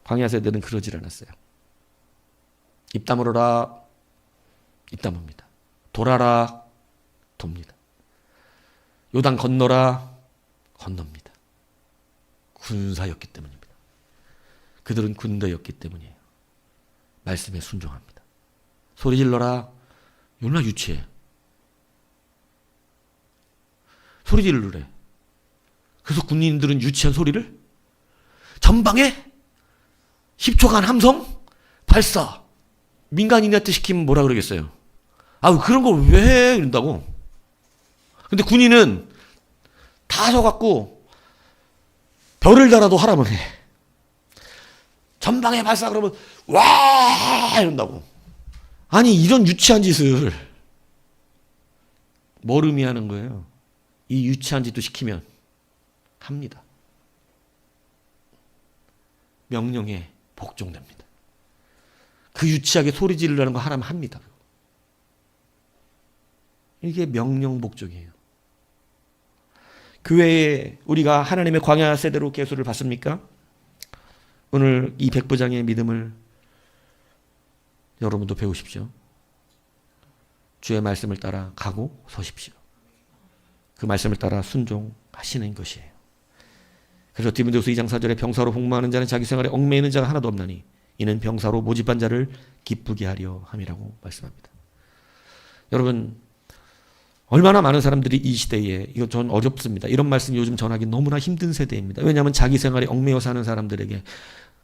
광야 세대는 그러질 않았어요. 입 다물어라, 입 다뭅니다. 돌아라, 돕니다. 요단 건너라, 건넙니다. 군사였기 때문입니다. 그들은 군대였기 때문이에요. 말씀에 순종합니다. 소리 질러라. 얼마나 유치해. 소리 지르래. 그래서 군인들은 유치한 소리를 전방에 10초간 함성 발사. 민간인한테 시키면 뭐라 그러겠어요? 아, 그런 걸 왜 해? 이런다고. 근데 군인은 다 서갖고 별을 달아도 하라면 해. 전방에 발사 그러면 와 이런다고. 아니, 이런 유치한 짓을 뭘 의미하는 거예요? 이 유치한 짓도 시키면 합니다. 명령에 복종됩니다. 그 유치하게 소리 지르라는 거 하라면 합니다. 이게 명령 복종이에요. 그 외에 우리가 하나님의 광야 세대로 계수를 받습니까? 오늘 이 백부장의 믿음을 여러분도 배우십시오. 주의 말씀을 따라 가고 서십시오. 그 말씀을 따라 순종하시는 것이에요. 그래서 디모데후서 2장 4절에 병사로 복무하는 자는 자기 생활에 얽매이는 자가 하나도 없나니 이는 병사로 모집한 자를 기쁘게 하려 함이라고 말씀합니다. 여러분, 얼마나 많은 사람들이 이 시대에, 이거 전 어렵습니다. 이런 말씀 요즘 전하기 너무나 힘든 세대입니다. 왜냐하면 자기 생활에 얽매여 사는 사람들에게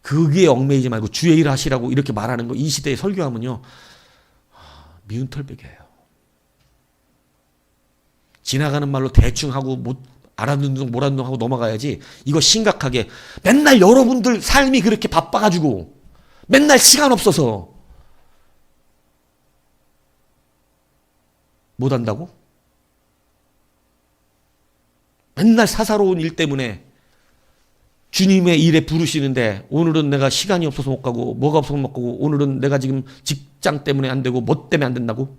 그게 얽매이지 말고 주의 일 하시라고 이렇게 말하는 거, 이 시대에 설교하면요, 미운 털베개예요. 지나가는 말로 대충 하고 못 알아듣는 둥 못 알아듣는 둥 하고 넘어가야지, 이거 심각하게 맨날 여러분들 삶이 그렇게 바빠가지고 맨날 시간 없어서 못 한다고? 맨날 사사로운 일 때문에 주님의 일에 부르시는데 오늘은 내가 시간이 없어서 못 가고 뭐가 없어서 못 가고 오늘은 내가 지금 직장 때문에 안 되고 뭐 때문에 안 된다고?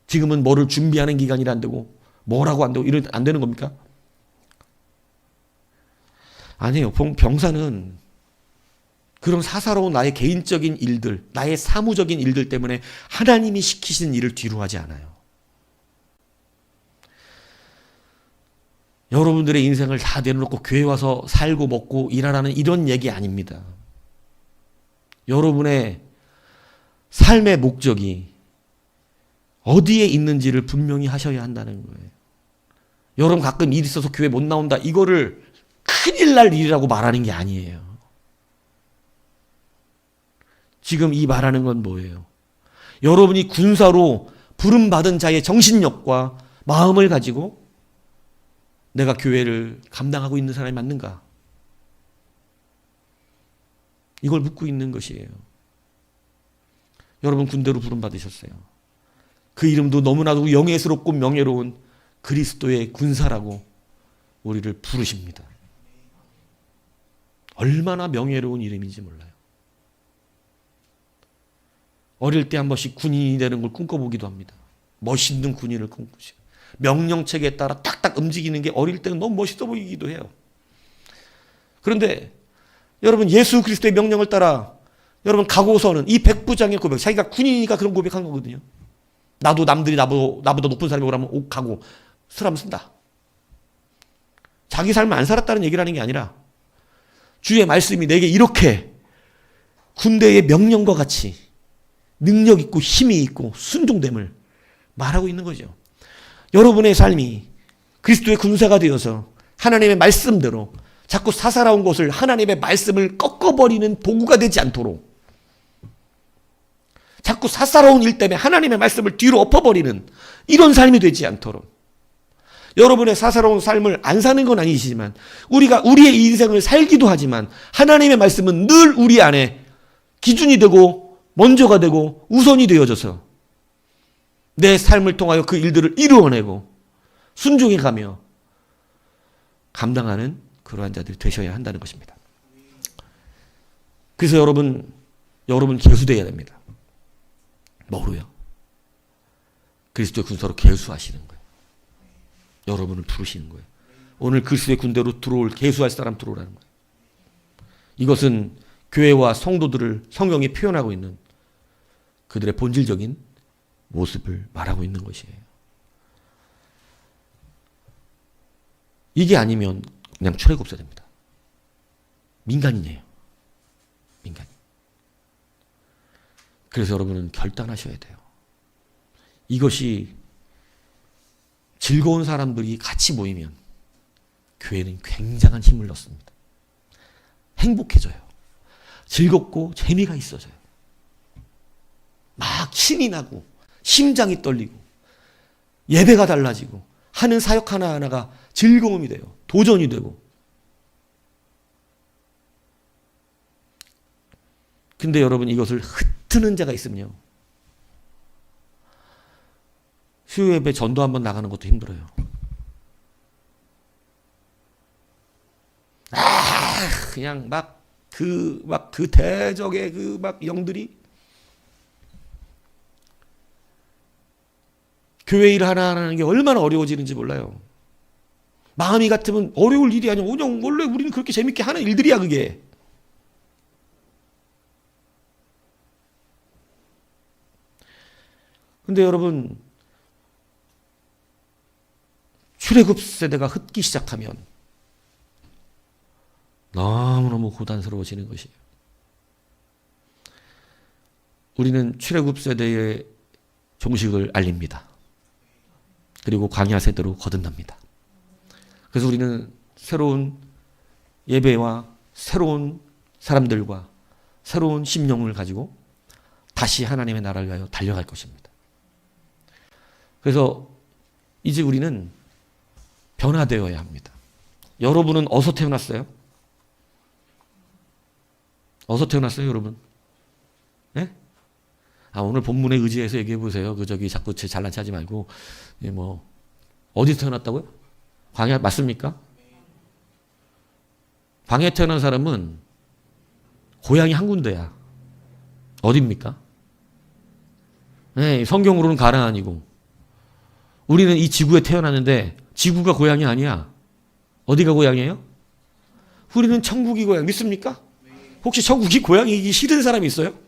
지금은 뭐를 준비하는 기간이라 안 되고 뭐라고 안 되고 이런 안 되는 겁니까? 아니에요. 병사는 그런 사사로운 나의 개인적인 일들, 나의 사무적인 일들 때문에 하나님이 시키신 일을 뒤로 하지 않아요. 여러분들의 인생을 다 내려놓고 교회 와서 살고 먹고 일하라는 이런 얘기 아닙니다. 여러분의 삶의 목적이 어디에 있는지를 분명히 하셔야 한다는 거예요. 여러분 가끔 일 있어서 교회 못 나온다, 이거를 큰일 날 일이라고 말하는 게 아니에요. 지금 이 말하는 건 뭐예요? 여러분이 군사로 부름받은 자의 정신력과 마음을 가지고 내가 교회를 감당하고 있는 사람이 맞는가? 이걸 묻고 있는 것이에요. 여러분 군대로 부름받으셨어요. 그 이름도 너무나도 영예스럽고 명예로운 그리스도의 군사라고 우리를 부르십니다. 얼마나 명예로운 이름인지 몰라요. 어릴 때 한 번씩 군인이 되는 걸 꿈꿔보기도 합니다. 멋있는 군인을 꿈꾸시고 명령체계에 따라 딱딱 움직이는 게 어릴 때는 너무 멋있어 보이기도 해요. 그런데 여러분 예수 그리스도의 명령을 따라 여러분 가고서는 이 백부장의 고백, 자기가 군인이니까 그런 고백한 거거든요. 나도 남들이 나보다 높은 사람이 오라면 옥 가고 쓰라면 쓴다. 자기 삶을 안 살았다는 얘기를 하는 게 아니라 주의 말씀이 내게 이렇게 군대의 명령과 같이 능력 있고 힘이 있고 순종됨을 말하고 있는 거죠. 여러분의 삶이 그리스도의 군사가 되어서 하나님의 말씀대로 자꾸 사사로운 것을 하나님의 말씀을 꺾어버리는 도구가 되지 않도록, 자꾸 사사로운 일 때문에 하나님의 말씀을 뒤로 엎어버리는 이런 삶이 되지 않도록, 여러분의 사사로운 삶을 안 사는 건 아니시지만 우리가 우리의 인생을 살기도 하지만 하나님의 말씀은 늘 우리 안에 기준이 되고 먼저가 되고 우선이 되어져서 내 삶을 통하여 그 일들을 이루어내고 순종해 가며 감당하는 그러한 자들이 되셔야 한다는 것입니다. 그래서 여러분 계수되어야 됩니다. 뭐로요? 그리스도의 군사로 계수하시는 거예요. 여러분을 부르시는 거예요. 오늘 그리스도의 군대로 계수할 사람 들어오라는 거예요. 이것은 교회와 성도들을 성경이 표현하고 있는 그들의 본질적인 모습을 말하고 있는 것이에요. 이게 아니면 그냥 출애굽세대입니다. 민간인이에요. 민간인. 그래서 여러분은 결단하셔야 돼요. 이것이 즐거운 사람들이 같이 모이면 교회는 굉장한 힘을 넣습니다. 행복해져요. 즐겁고 재미가 있어져요. 막 신이 나고 심장이 떨리고 예배가 달라지고 하는 사역 하나하나가 즐거움이 돼요. 도전이 되고. 근데 여러분 이것을 흩트는 자가 있으면요. 수요 예배 전도 한번 나가는 것도 힘들어요. 그냥 그 대적의 그 막 영들이 교회 일 하나 하는 게 얼마나 어려워지는지 몰라요. 마음이 같으면 어려울 일이 아니야. 그냥 원래 우리는 그렇게 재밌게 하는 일들이야, 그게. 근데 여러분, 출애굽 세대가 흩기 시작하면 너무너무 고단스러워지는 것이에요. 우리는 출애굽 세대의 종식을 알립니다. 그리고 광야 세대로 거듭납니다. 그래서 우리는 새로운 예배와 새로운 사람들과 새로운 심령을 가지고 다시 하나님의 나라를 위하여 달려갈 것입니다. 그래서 이제 우리는 변화되어야 합니다. 여러분은 어디서 태어났어요? 어디서 태어났어요, 여러분? 네? 오늘 본문에 의지해서 얘기해 보세요. 자꾸 잘난 체 하지 말고, 어디서 태어났다고요? 광야 맞습니까? 광야에 태어난 사람은 고향이 한 군데야. 어딥니까? 네, 성경으로는 가나안이고, 우리는 이 지구에 태어났는데, 지구가 고향이 아니야. 어디가 고향이에요? 우리는 천국이 고향. 믿습니까? 혹시 천국이 고향이기 싫은 사람이 있어요?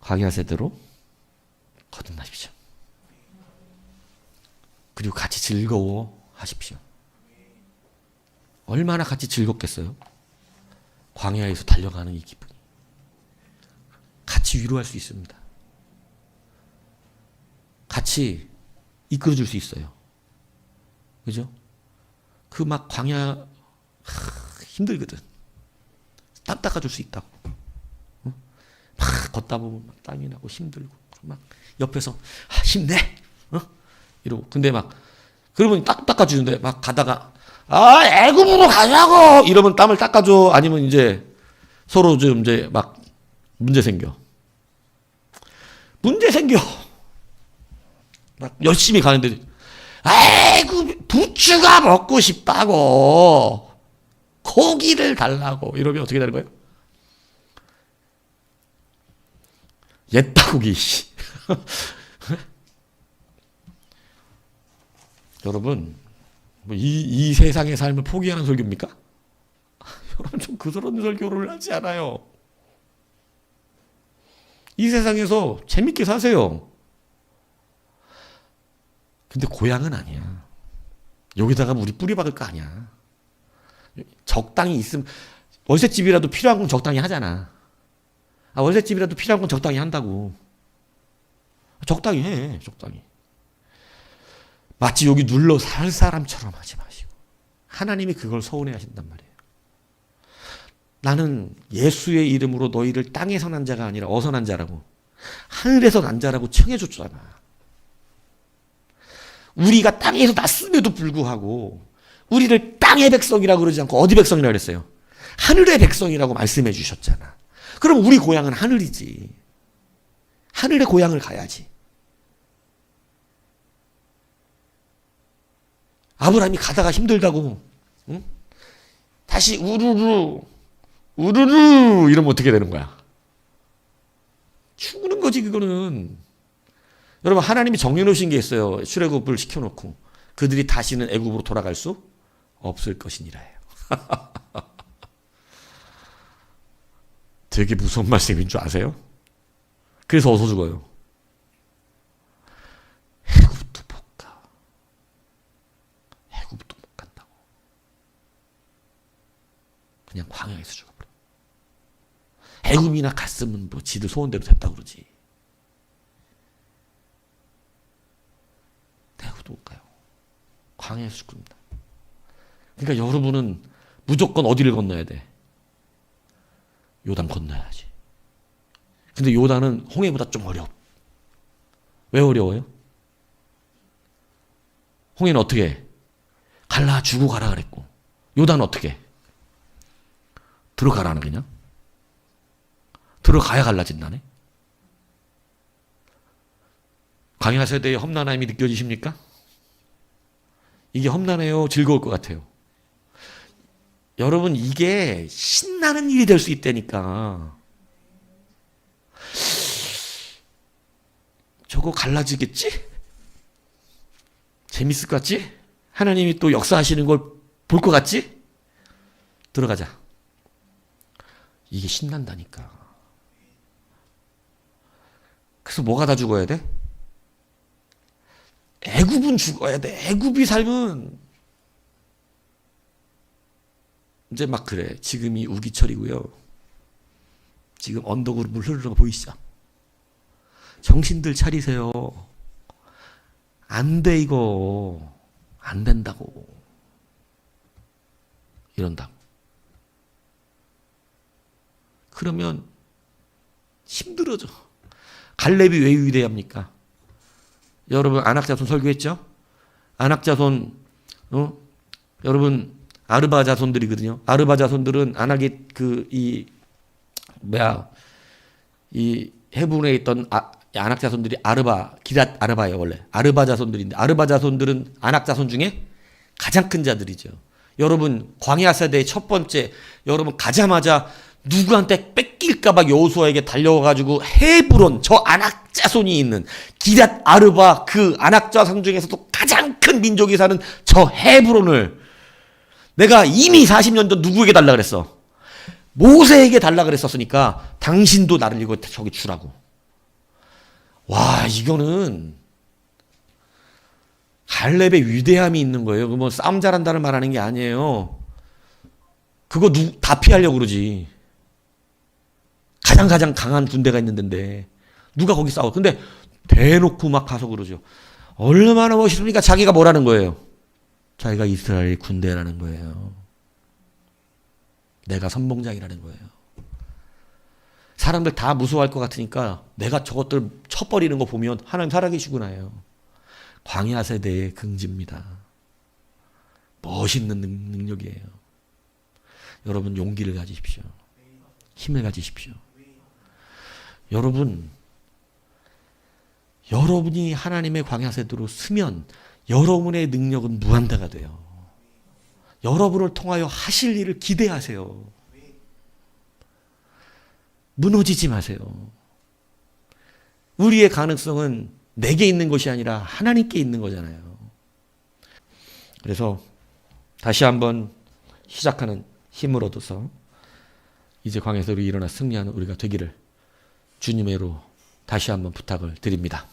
광야 세대로 거듭나십시오. 그리고 같이 즐거워하십시오. 얼마나 같이 즐겁겠어요? 광야에서 달려가는 이 기분이. 같이 위로할 수 있습니다. 같이 이끌어줄 수 있어요. 그죠? 그 막 광야 힘들거든. 땀 닦아줄 수 있다고. 막 걷다 보면 막 땀이 나고 힘들고 막 옆에서 힘내. 이러고. 근데 그러면 딱 닦아주는데 막 가다가 애굽으로 가자고 이러면 땀을 닦아줘. 아니면 이제 서로 좀 이제 막 문제 생겨. 막 열심히 가는데 부추가 먹고 싶다고 고기를 달라고 이러면 어떻게 되는 거예요? 옛다구기. 여러분, 이 세상의 삶을 포기하는 설교입니까? 여러분 좀 그런 설교를 하지 않아요. 이 세상에서 재밌게 사세요. 근데 고향은 아니야. 여기다가 우리 뿌리 박을 거 아니야. 적당히 있으면 월세집이라도 필요한 건 적당히 하잖아. 월세집이라도 필요한 건 적당히 한다고. 적당히 해, 적당히. 마치 여기 눌러 살 사람처럼 하지 마시고. 하나님이 그걸 서운해 하신단 말이에요. 나는 예수의 이름으로 너희를 땅에서 난 자가 아니라 어서 난 자라고, 하늘에서 난 자라고 청해줬잖아. 우리가 땅에서 났음에도 불구하고 우리를 땅의 백성이라고 그러지 않고 어디 백성이라고 그랬어요? 하늘의 백성이라고 말씀해 주셨잖아. 그럼 우리 고향은 하늘이지. 하늘의 고향을 가야지. 아브라함이 가다가 힘들다고, 응? 다시 우르르 이러면 어떻게 되는 거야? 죽는 거지, 그거는. 여러분, 하나님이 정해놓으신 게 있어요. 출애굽을 시켜놓고 그들이 다시는 애굽으로 돌아갈 수 없을 것이니라예요. 되게 무서운 말씀인 줄 아세요? 그래서 어디서 죽어요? 애굽도 못 가. 애굽도 못 간다고. 그냥 광야에서 죽어버려. 애굽이나 갔으면 뭐 지들 소원대로 됐다고 그러지. 애굽도 못 가요. 광야에서 죽습니다. 그러니까 여러분은 무조건 어디를 건너야 돼? 요단 건너야지. 근데 요단은 홍해보다 좀 어려워. 왜 어려워요? 홍해는 어떻게 해? 갈라 주고 가라 그랬고, 요단은 어떻게 해? 들어가라는 그냥? 들어가야 갈라진다네? 광야 세대의 험난함이 느껴지십니까? 이게 험난해요? 즐거울 것 같아요? 여러분, 이게 신나는 일이 될 수 있다니까. 저거 갈라지겠지? 재밌을 것 같지? 하나님이 또 역사하시는 걸 볼 것 같지? 들어가자. 이게 신난다니까. 그래서 뭐가 다 죽어야 돼? 애굽은 죽어야 돼. 애굽이 살면 이제 막 그래. 지금이 우기철이고요. 지금 언덕으로 물 흐르는 거 보이시죠? 정신들 차리세요. 안 돼, 이거. 안 된다고. 이런다고. 그러면 힘들어져. 갈렙이 왜 위대합니까? 여러분, 안악자손 설교했죠? 안악자손, 여러분, 아르바 자손들이거든요. 아르바 자손들은 안악의 이 헤브론에 있던 안악 자손들이 기랏 아르바예요, 원래. 아르바 자손들인데, 아르바 자손들은 안악 자손 중에 가장 큰 자들이죠. 여러분, 광야 세대의 첫 번째, 여러분 가자마자 누구한테 뺏길까봐 여호수아에게 달려가지고 헤브론, 저 안악 자손이 있는 기랏 아르바, 그 안악 자손 중에서도 가장 큰 민족이 사는 저 헤브론을 내가 이미 40년 전 누구에게 달라 그랬어? 모세에게 달라 그랬었으니까 당신도 나를 이거 저기 주라고. 와, 이거는 갈렙의 위대함이 있는 거예요. 뭐 싸움 잘한다는 말하는 게 아니에요. 그거 다 피하려고 그러지. 가장 강한 군대가 있는 데인데 누가 거기 싸워? 근데 대놓고 막 가서 그러죠. 얼마나 멋있습니까? 자기가 뭐라는 거예요? 자기가 이스라엘 군대라는 거예요. 내가 선봉장이라는 거예요. 사람들 다 무서워할 것 같으니까 내가 저것들 쳐버리는 거 보면 하나님 살아계시구나요. 광야 세대의 긍지입니다. 멋있는 능력이에요. 여러분, 용기를 가지십시오. 힘을 가지십시오. 여러분이 하나님의 광야 세대로 서면 여러분의 능력은 무한대가 돼요. 여러분을 통하여 하실 일을 기대하세요. 무너지지 마세요. 우리의 가능성은 내게 있는 것이 아니라 하나님께 있는 거잖아요. 그래서 다시 한번 시작하는 힘을 얻어서 이제 광야에서 일어나 승리하는 우리가 되기를 주님의로 다시 한번 부탁을 드립니다.